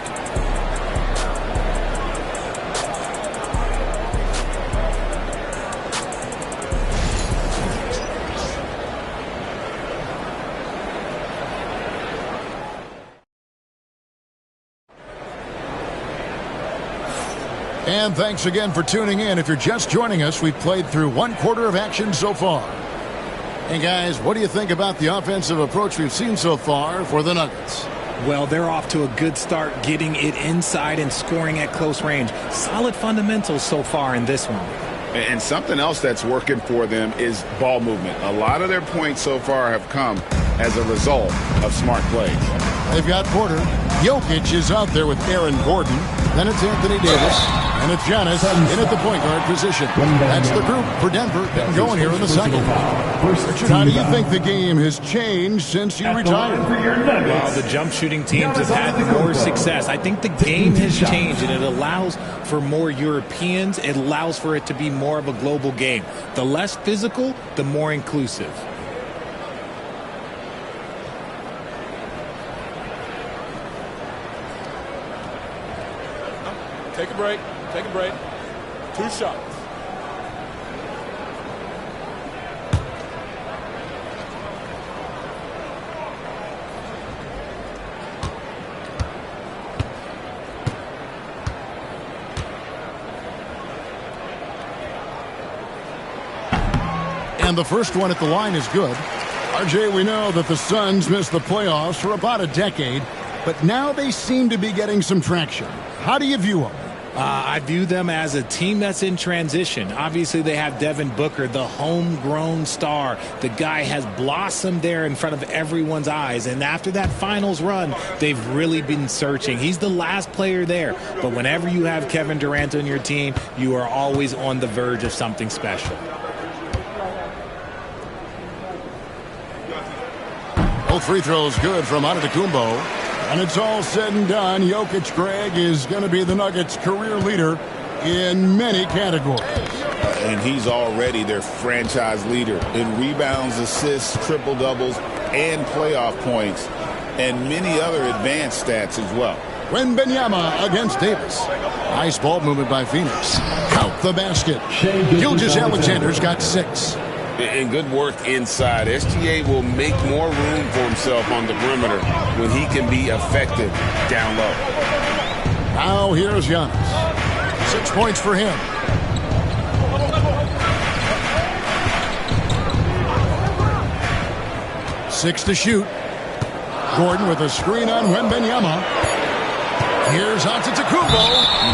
And thanks again for tuning in. If you're just joining us, we've played through 1 quarter of action so far. Hey guys, what do you think about the offensive approach we've seen so far for the Nuggets? Well, they're off to a good start getting it inside and scoring at close range. Solid fundamentals so far in this one. And something else that's working for them is ball movement. A lot of their points so far have come as a result of smart plays. They've got Porter. Jokic is out there with Aaron Gordon. Then it's Anthony Davis. And it's Giannis in at the point guard position. That's the group for Denver getting going here in the second. Richard, how do you think the game has changed since you retired? Well, the jump shooting teams have had more success. I think the game has changed, and it allows for more Europeans. It allows for it to be more of a global game. The less physical, the more inclusive. Take a break. Take a break. 2 shots. And the first one at the line is good. RJ, we know that the Suns missed the playoffs for about a decade, but now they seem to be getting some traction. How do you view them? I view them as a team that's in transition. Obviously, they have Devin Booker, the homegrown star. The guy has blossomed there in front of everyone's eyes. And after that finals run, they've really been searching. He's the last player there. But whenever you have Kevin Durant on your team, you are always on the verge of something special. Both free throws good from Antetokounmpo. And it's all said and done, Jokic, Greg, is going to be the Nuggets' career leader in many categories. And he's already their franchise leader in rebounds, assists, triple-doubles, and playoff points, and many other advanced stats as well. Wembanyama against Davis. Nice ball movement by Phoenix. Count the basket. Gilgeous-Alexander's got 6. And good work inside. SGA will make more room for himself on the perimeter when he can be effective down low. Now here's Giannis. 6 points for him. Six to shoot. Gordon with a screen on Wembanyama. Here's Antetokounmpo.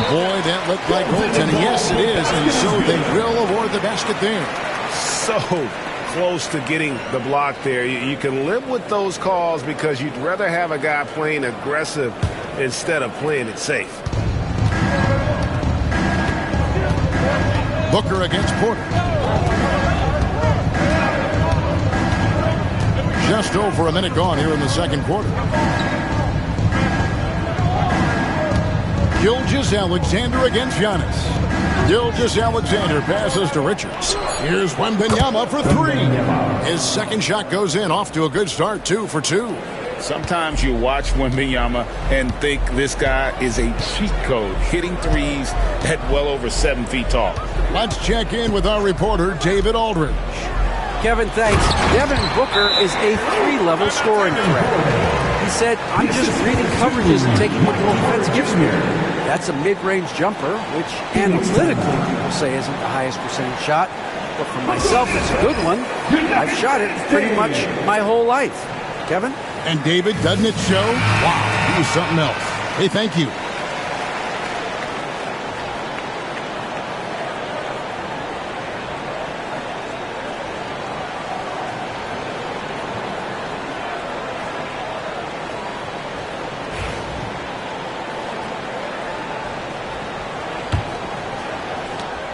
Boy, that looked like goaltending. Yes, it is. And so they will award the basket there. So close to getting the block there. You can live with those calls because you'd rather have a guy playing aggressive instead of playing it safe. Booker against Porter. Just over a minute gone here in the second quarter. Gilgeous-Alexander against Giannis. Gilgeous-Alexander passes to Richards. Here's Wembanyama for 3. His second shot goes in, off to a good start, 2 for 2. Sometimes you watch Wembanyama and think this guy is a cheat code, hitting threes at well over 7 feet tall. Let's check in with our reporter, David Aldridge. Kevin, thanks. Devin Booker is a 3-level scoring threat. He said, I'm just reading coverages and taking what the defense gives me. That's a mid-range jumper, which analytically people say isn't the highest percentage shot. But for myself, it's a good one. I've shot it pretty much my whole life. Kevin? And David, doesn't it show? Wow, he was something else. Hey, thank you.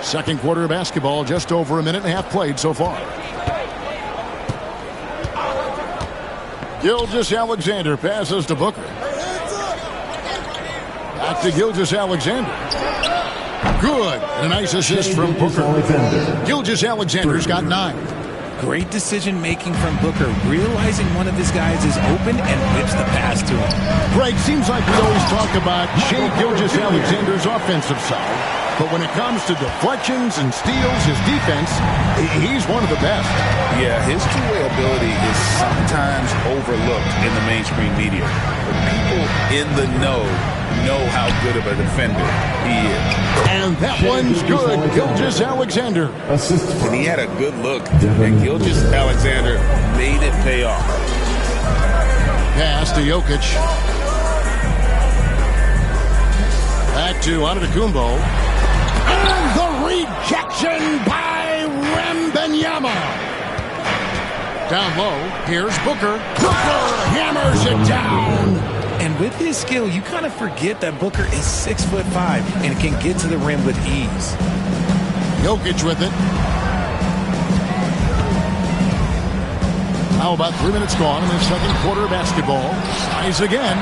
Second quarter of basketball, just over a minute and a half played so far. Gilgeous-Alexander passes to Booker. Back to Gilgeous-Alexander. Good. And a nice assist from Booker. Gilgeous-Alexander's got 9. Great decision-making from Booker, realizing one of his guys is open and whips the pass to him. Greg, seems like we always talk about Shai Gilgeous-Alexander's offensive side. But when it comes to deflections and steals, his defense, he's one of the best. Yeah, his two-way ability is sometimes overlooked in the mainstream media. But people in the know how good of a defender he is. And that one's good. Gilgeous-Alexander. And he had a good look. And Gilgeous-Alexander made it pay off. Pass to Jokic. Back to Antetokounmpo. And the rejection by Wembanyama. Down low, here's Booker. Booker hammers it down. And with his skill, you kind of forget that Booker is 6'5" and can get to the rim with ease. Jokic with it. How about 3 minutes gone in the second quarter of basketball? Ties again.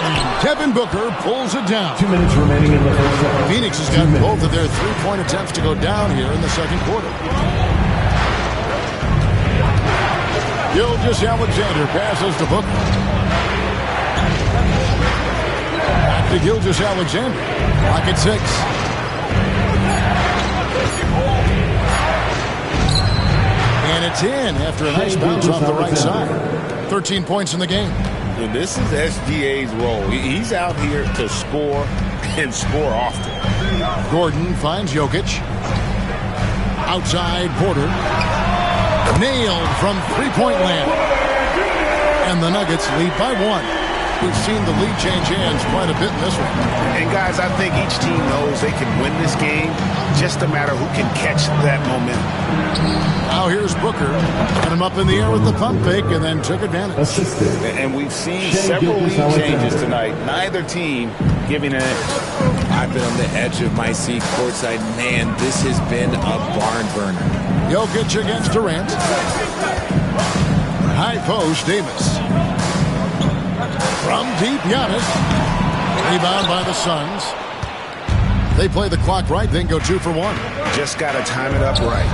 And Devin Booker pulls it down. 2 minutes remaining in the first half. Phoenix has got both of their three-point attempts to go down here in the second quarter. Gilgeous-Alexander passes to Booker. Back to Gilgeous-Alexander. Clock at 6. And it's in after a nice bounce off the right side. 13 points in the game. And this is SGA's role. He's out here to score and score often. Gordon finds Jokic. Outside Porter. Nailed from three-point land. And the Nuggets lead by 1. We've seen the lead change hands quite a bit in this one. And guys, I think each team knows they can win this game. Just a matter who can catch that momentum. Now here's Booker. Got him up in the air with the pump fake and then took advantage. And we've seen several lead changes tonight. Neither team giving an inch. I've been on the edge of my seat courtside. Man, this has been a barn burner. Jokic against Durant. High post, Davis. From deep, Giannis. Rebound by the Suns. They play the clock right, then go 2 for 1. Just got to time it up right.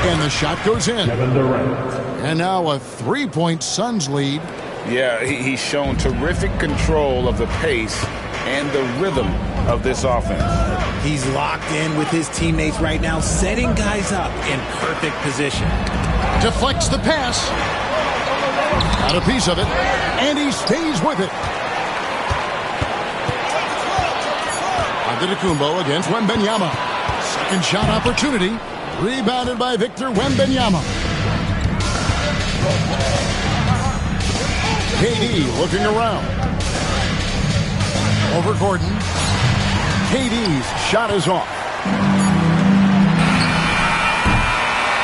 And the shot goes in. Kevin Durant. And now a 3-point Suns lead. Yeah, he's shown terrific control of the pace and the rhythm of this offense. He's locked in with his teammates right now, setting guys up in perfect position. Deflects the pass. Got a piece of it, and he stays with it. Antetokounmpo against Wembanyama. Second shot opportunity. Rebounded by Victor Wembanyama. KD looking around. Over Gordon. KD's shot is off.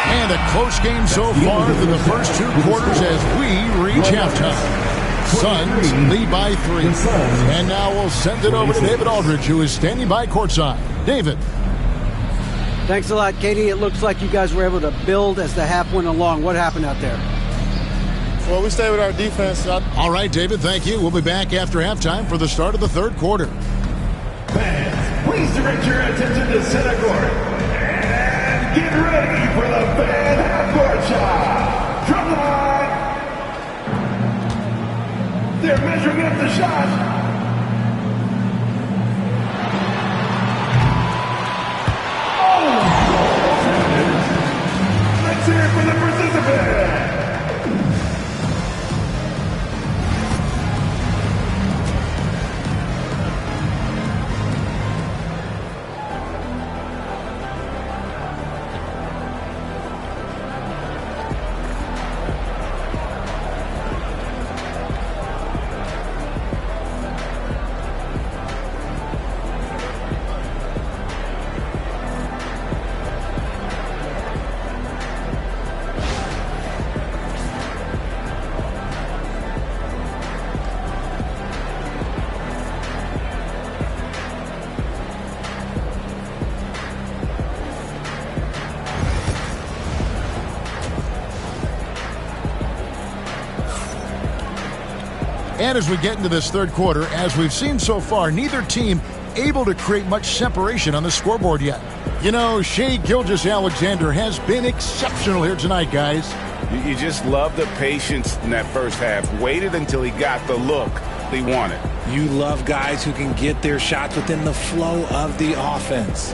And a close game so far through the first 2 quarters as we reach halftime. Suns lead by 3. And now we'll send it over to David Aldridge, who is standing by courtside. David. Thanks a lot, Katie. It looks like you guys were able to build as the half went along. What happened out there? Well, we stayed with our defense. All right, David, thank you. We'll be back after halftime for the start of the third quarter. Fans, please direct your attention to center court. And get ready for the fan half-court shot. From the line. They're measuring up the shot. And as we get into this third quarter, as we've seen so far, neither team able to create much separation on the scoreboard yet. You know, Shai Gilgeous-Alexander has been exceptional here tonight, guys. You just love the patience in that first half. Waited until he got the look he wanted. You love guys who can get their shots within the flow of the offense.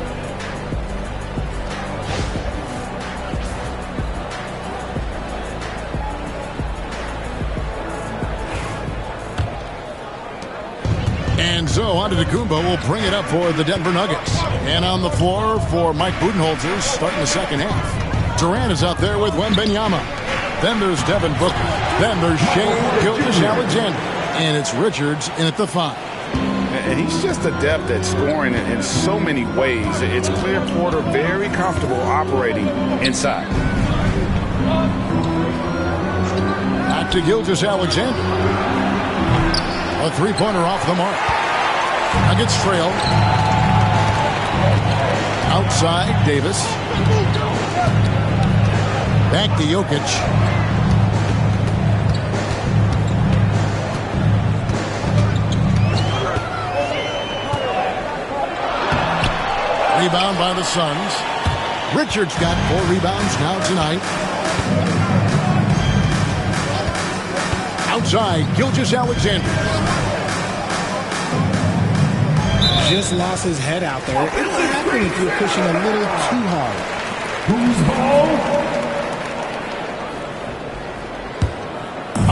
And so Antetokounmpo will bring it up for the Denver Nuggets. And on the floor for Mike Budenholzer starting the second half. Durant is out there with Wembanyama. Then there's Devin Booker. Then there's Shai Gilgeous-Alexander. And it's Richards in at the 5. And he's just adept at scoring in so many ways. It's clear Porter very comfortable operating inside. Back to Gilgeous-Alexander. A three-pointer off the mark. Nuggets trail. Outside, Davis. Back to Jokic. Rebound by the Suns. Richards got 4 rebounds now tonight. Outside, Gilgeous-Alexander. Just lost his head out there. It can happen if you're pushing a little too hard. Who's ball?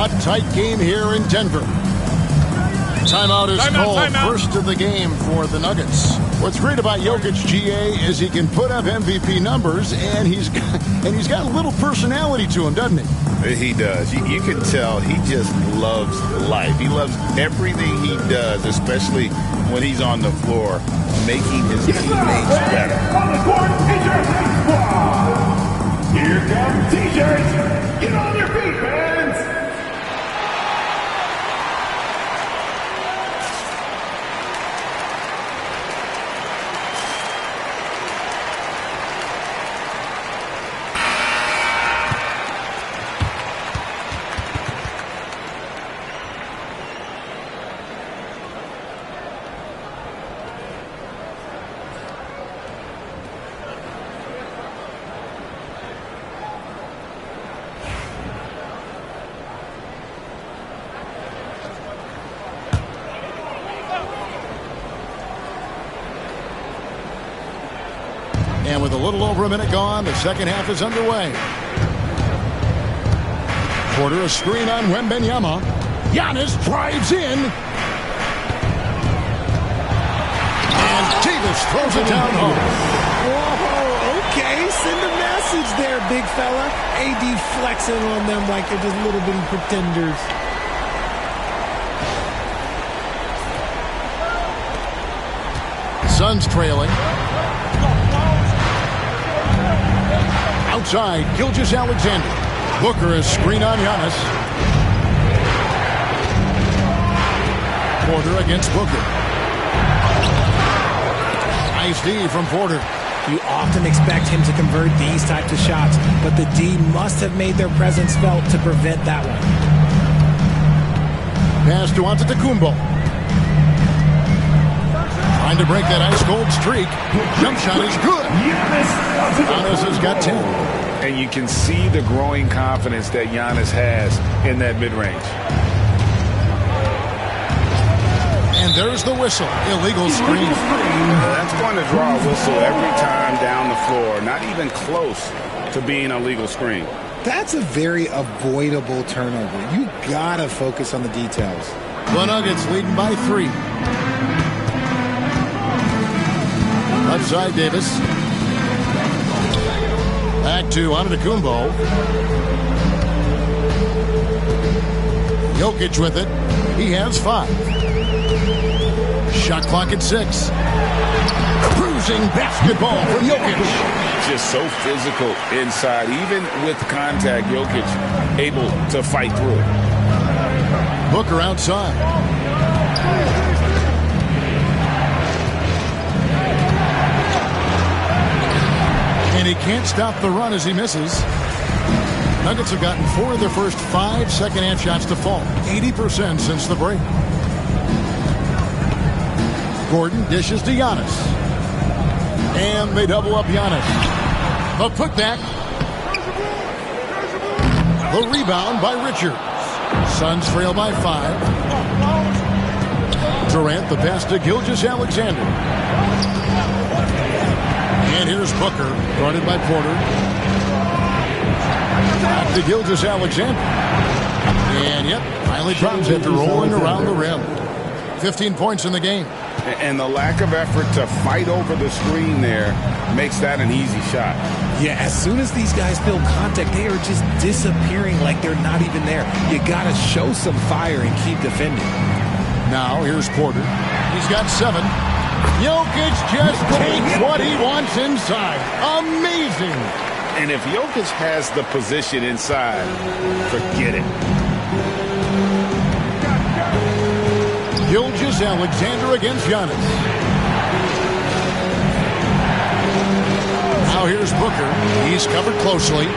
A tight game here in Denver. Timeout is called. First of the game for the Nuggets. What's great about Jokic, GA, is he can put up MVP numbers, and he's got a little personality to him, doesn't he? He does. You can tell he just loves life. He loves everything he does, especially when he's on the floor, making his teammates better. On the court is your next squad. Here come T-shirts. Get on your feet, fans. And with a little over a minute gone, the second half is underway. Porter a screen on Wembanyama. Giannis drives in. And Davis throws it down home. Whoa, okay. Send a message there, big fella. AD flexing on them like they're just little bitty pretenders. Suns trailing. Outside, Gilgeous-Alexander. Booker is screen on Giannis. Porter against Booker. Nice D from Porter. You often expect him to convert these types of shots, but the D must have made their presence felt to prevent that one. Pass to Antetokounmpo. Trying to break that ice-cold streak. Jump shot is good. Giannis has got 10. And you can see the growing confidence that Giannis has in that mid-range. And there's the whistle. Illegal screen. That's going to draw a whistle every time down the floor. Not even close to being a legal screen. That's a very avoidable turnover. You gotta focus on the details. The Nuggets leading by 3. Outside Davis. Back to Antetokounmpo. Jokic with it. He has 5. Shot clock at 6. Cruising basketball from Jokic. Just so physical inside. Even with contact, Jokic able to fight through. Booker outside. And he can't stop the run as he misses. Nuggets have gotten 4 of their first 5 second-hand shots to fall. 80% since the break. Gordon dishes to Giannis. And they double up Giannis. The putback. The rebound by Richards. Suns trail by 5. Durant the pass to Gilgeous-Alexander. And here's Booker, guarded by Porter. Back to Gilgeous-Alexander. And yep, finally drops after rolling around the rim. 15 points in the game. And the lack of effort to fight over the screen there makes that an easy shot. Yeah, as soon as these guys feel contact, they are just disappearing like they're not even there. You got to show some fire and keep defending. Now, here's Porter. He's got 7. Jokic just takes what he wants inside. Amazing. And if Jokic has the position inside, forget it. Gilgeous-Alexander against Giannis. Now here's Booker. He's covered closely.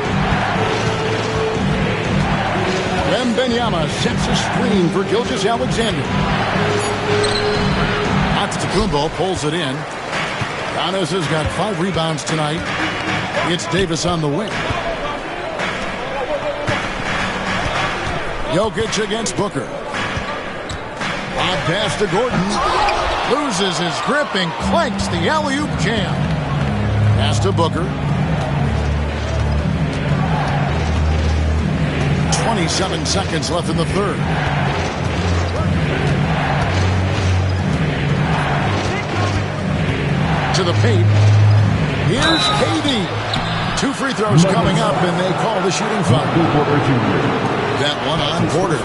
Wembanyama sets a screen for Gilgeous-Alexander. Antetokounmpo pulls it in. Giannis has got 5 rebounds tonight. It's Davis on the wing. Jokic against Booker. Lob pass to Gordon. Loses his grip and clanks the alley-oop jam. Pass to Booker. 27 seconds left in the third. To the paint. Here's KD. 2 free throws coming up, and they call the shooting foul. That one on Porter.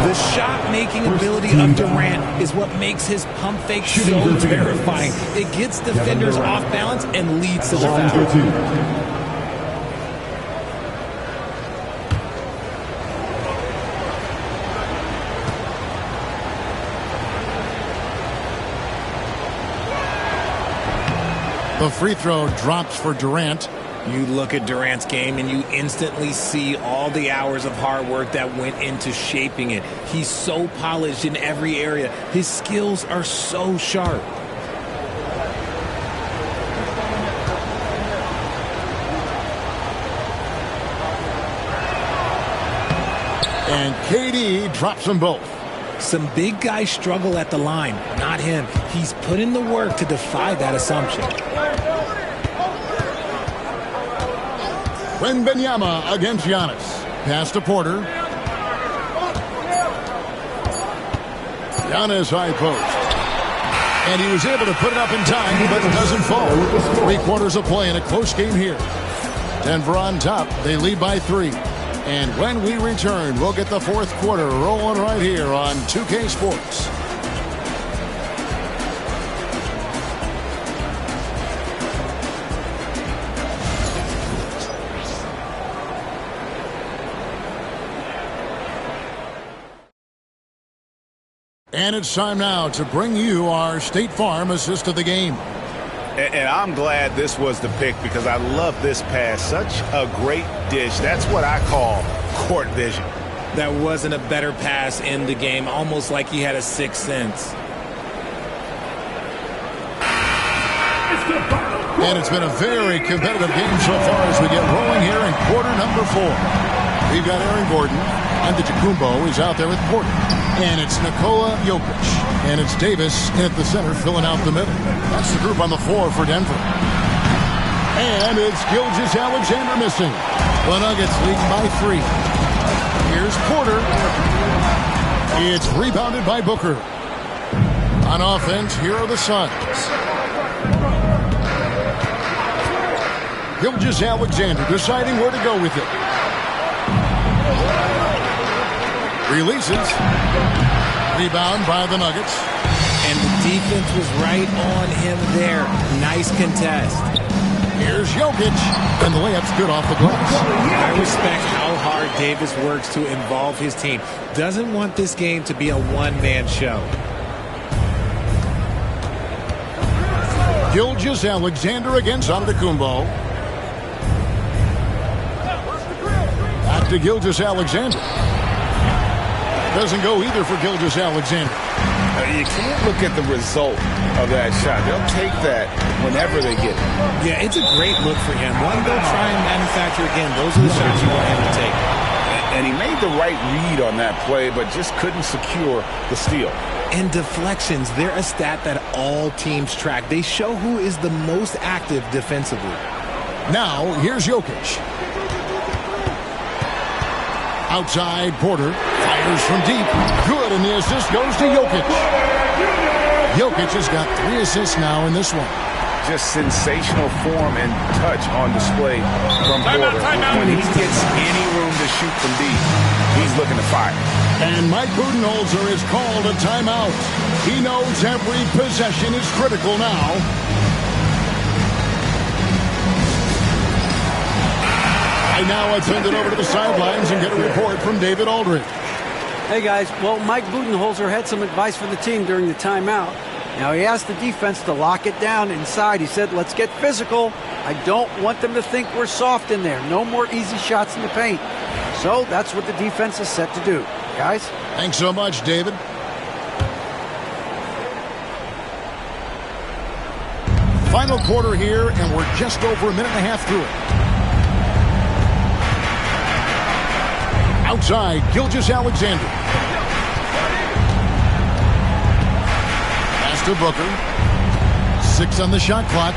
The shot-making ability of Durant is what makes his pump fake so terrifying. It gets defenders off balance and leads to the foul. The free throw drops for Durant. You look at Durant's game and you instantly see all the hours of hard work that went into shaping it. He's so polished in every area. His skills are so sharp. And KD drops them both. Some big guys struggle at the line. Not him. He's put in the work to defy that assumption. Wembanyama against Giannis. Pass to Porter. Giannis high post. And he was able to put it up in time, but it doesn't fall. 3 quarters of play in a close game here. Denver on top. They lead by 3. And when we return, we'll get the 4th quarter rolling right here on 2K Sports. And it's time now to bring you our State Farm assist of the game. And I'm glad this was the pick because I love this pass. Such a great dish. That's what I call court vision. There wasn't a better pass in the game, almost like he had a 6th sense. And it's been a very competitive game so far as we get rolling here in quarter number 4. We've got Aaron Gordon. Antetokounmpo is out there with Porter. And it's Nikola Jokic. And it's Davis in at the center filling out the middle. That's the group on the floor for Denver. And it's Gilgeous-Alexander missing. The Nuggets leading by 3. Here's Porter. It's rebounded by Booker. On offense, here are the Suns. Gilgeous-Alexander deciding where to go with it. Releases. Rebound by the Nuggets. And the defense was right on him there. Nice contest. Here's Jokic. And the layup's good off the glass. I respect how hard Davis works to involve his team. Doesn't want this game to be a one-man show. Gilgeous-Alexander against Antetokounmpo. Back to Gilgeous-Alexander. Doesn't go either for Gilgeous-Alexander. You can't look at the result of that shot. They'll take that whenever they get it. Yeah, it's a great look for him. One, they'll try and manufacture again. Those are the shots you want him to take. And he made the right read on that play, but just couldn't secure the steal. And deflections, they're a stat that all teams track. They show who is the most active defensively. Now, here's Jokic. Outside, Porter fires from deep. Good, and the assist goes to Jokic. Jokic has got 3 assists now in this one. Just sensational form and touch on display from Porter. When he gets any room to shoot from deep, he's looking to fire. And Mike Budenholzer has called a timeout. He knows every possession is critical now. Right now, I send it over to the sidelines and get a report from David Aldridge. Hey, guys. Well, Mike Budenholzer had some advice for the team during the timeout. Now, he asked the defense to lock it down inside. He said, let's get physical. I don't want them to think we're soft in there. No more easy shots in the paint. So that's what the defense is set to do. Guys? Thanks so much, David. Final quarter here, and we're just over a minute and a half through it. Outside, Gilgeous-Alexander. Pass to Booker. 6 on the shot clock.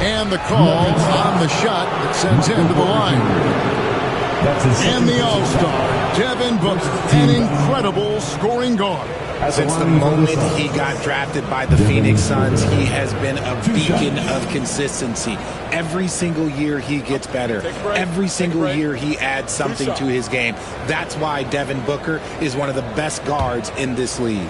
And the call on the shot that sends him to the line. And the All-Star, Devin Booker, an incredible scoring guard. Since the moment he got drafted by the Phoenix Suns, he has been a beacon of consistency. Every single year he gets better. Every single year he adds something to his game. That's why Devin Booker is one of the best guards in this league.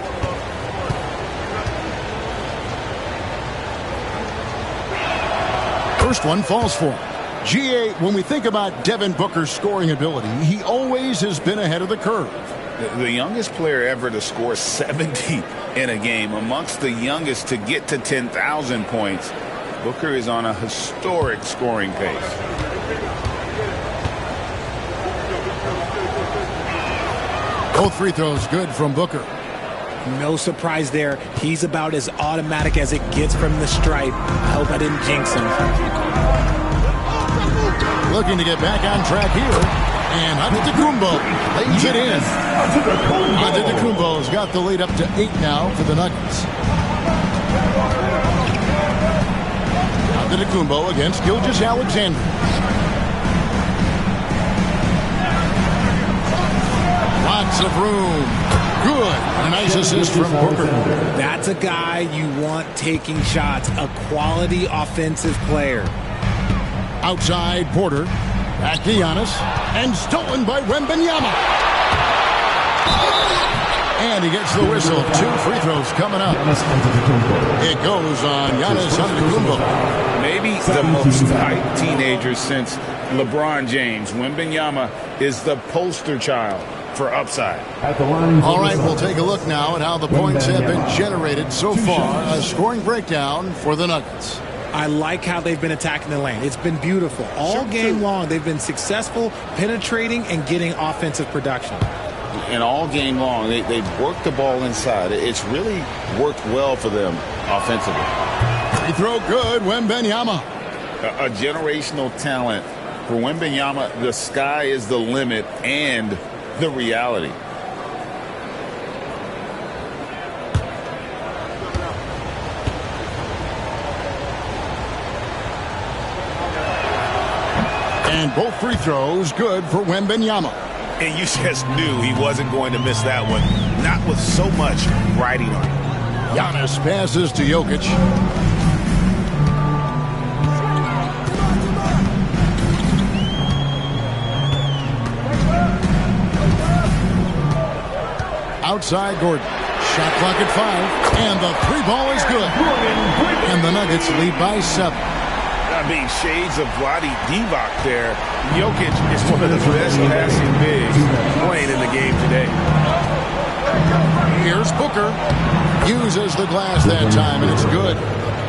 First one falls for him. GA, when we think about Devin Booker's scoring ability, he always has been ahead of the curve. The youngest player ever to score 70 in a game, amongst the youngest to get to 10,000 points. Booker is on a historic scoring pace. Both free throws good from Booker. No surprise there. He's about as automatic as it gets from the stripe. I hope I didn't jinx him. Looking to get back on track here. And Antetokounmpo lays it in. Antetokounmpo's got the lead up to 8 now for the Nuggets. Antetokounmpo against Gilgeous-Alexander. Lots of room. Good. A nice assist from Booker. That's a guy you want taking shots. A quality offensive player. Outside, Porter. Back to Giannis. And stolen by Wembanyama. And he gets the whistle. 2 free throws coming up. It goes on Giannis Antetokounmpo. Maybe the most hyped teenager since LeBron James. Wembanyama is the poster child for upside. All right, we'll take a look now at how the points have been generated so far. A scoring breakdown for the Nuggets. I like how they've been attacking the lane. It's been beautiful. All game long, they've been successful penetrating and getting offensive production. And all game long, they've worked the ball inside. It's really worked well for them offensively. Free throw good, Wembanyama. A generational talent. For Wembanyama, the sky is the limit and the reality. And both free throws good for Wembanyama. And you just knew he wasn't going to miss that one. Not with so much riding on it. Giannis passes to Jokic. Outside Gordon. Shot clock at 5. And the 3-ball is good. And the Nuggets lead by 7. I mean, shades of Vlade Divac there. Jokic is one of the best passing bigs playing in the game today. Here's Booker. Uses the glass that time, and it's good.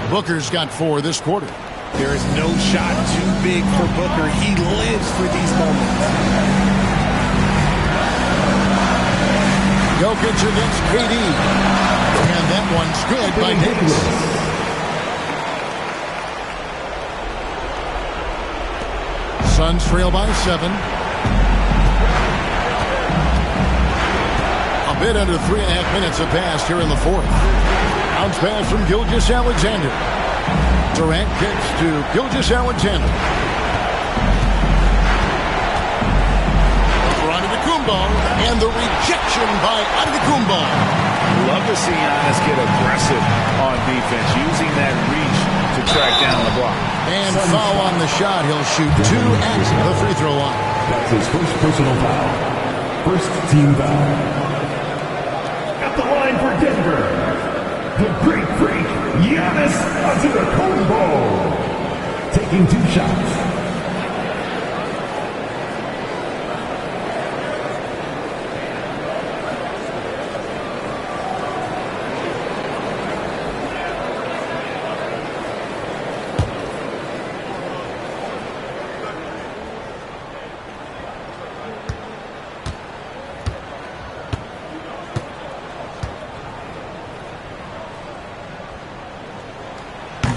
Booker's got 4 this quarter. There is no shot too big for Booker. He lives for these moments. Jokic against KD. And that one's good by Davis. Suns trail by 7. A bit under 3.5 minutes have passed here in the fourth. Bounce pass from Gilgeous-Alexander. Durant kicks to Gilgeous-Alexander. For Antetokounmpo, and the rejection by Antetokounmpo. Love to see Giannis get aggressive on defense, using that reach to track down the block. And foul on the shot. He'll shoot 2 at the free throw line. That's his first personal foul. First team foul. At the line for Denver, the Great Freak, Giannis Antetokounmpo, taking 2 shots.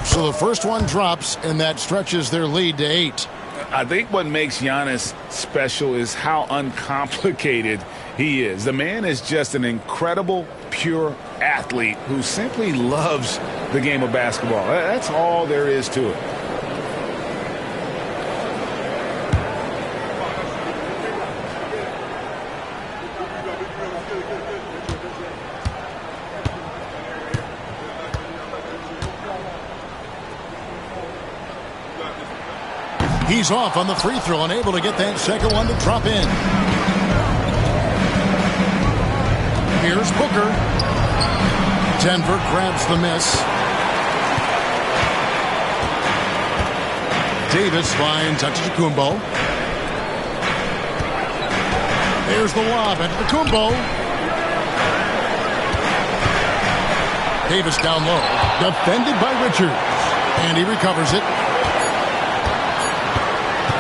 So the first one drops, and that stretches their lead to 8. I think what makes Giannis special is how uncomplicated he is. The man is just an incredible, pure athlete who simply loves the game of basketball. That's all there is to it. He's off on the free throw, unable to get that second one to drop in. Here's Booker. Denver grabs the miss. Davis finds Antetokounmpo. There's the lob. Antetokounmpo. Davis down low. Defended by Richards. And he recovers it.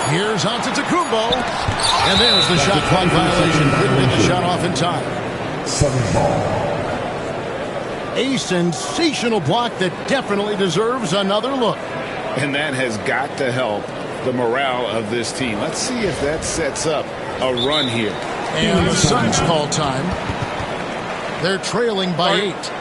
Here's Antetokounmpo. And there's the shot clock violation. Couldn't get the shot off in time. 7 ball. A sensational block that definitely deserves another look. And that has got to help the morale of this team. Let's see if that sets up a run here. And the Suns call time. They're trailing by 8.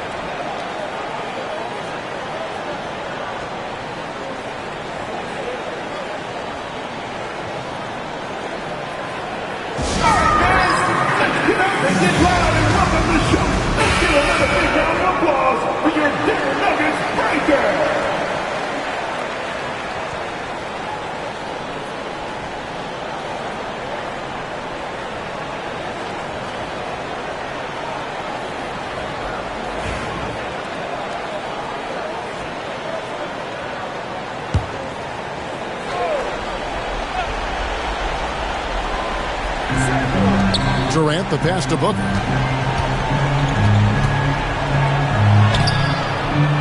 Durant, the pass to Booker.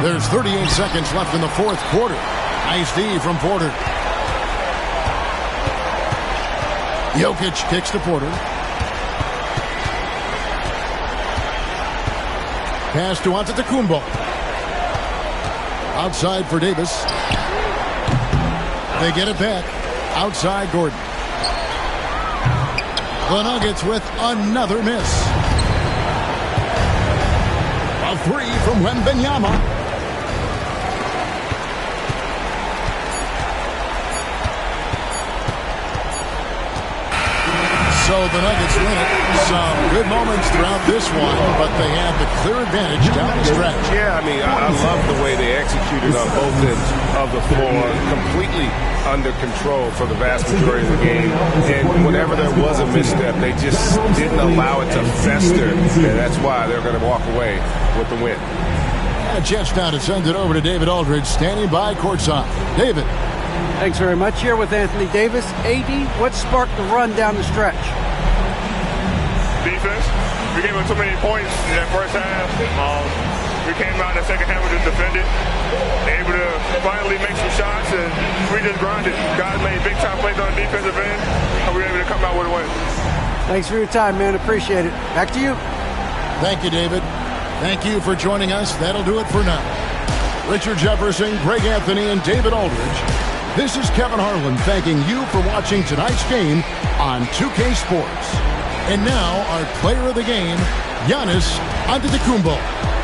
There's 38 seconds left in the fourth quarter. Nice D from Porter. Jokic kicks to Porter. Pass to Antetokounmpo. Outside for Davis. They get it back. Outside Gordon. The Nuggets with another miss. A 3 from Wembanyama. So the Nuggets win it. Some good moments throughout this one, but they had the clear advantage down the stretch. Yeah, I mean, I love the way they executed on both ends of the floor, completely under control for the vast majority of the game. And whenever there was a misstep, they just didn't allow it to fester. And that's why they're going to walk away with the win. Jets now to send it over to David Aldridge, standing by courtside. David. Thanks very much. Here with Anthony Davis. AD, what sparked the run down the stretch? Defense. We gave them too many points in that first half. We came out in the second half, we just defended, able to finally make some shots, and we just grinded. Guys made big-time plays on the defensive end, and we were able to come out with a win. Thanks for your time, man. Appreciate it. Back to you. Thank you, David. Thank you for joining us. That'll do it for now. Richard Jefferson, Greg Anthony, and David Aldridge. This is Kevin Harlan thanking you for watching tonight's game on 2K Sports. And now, our player of the game, Giannis Antetokounmpo.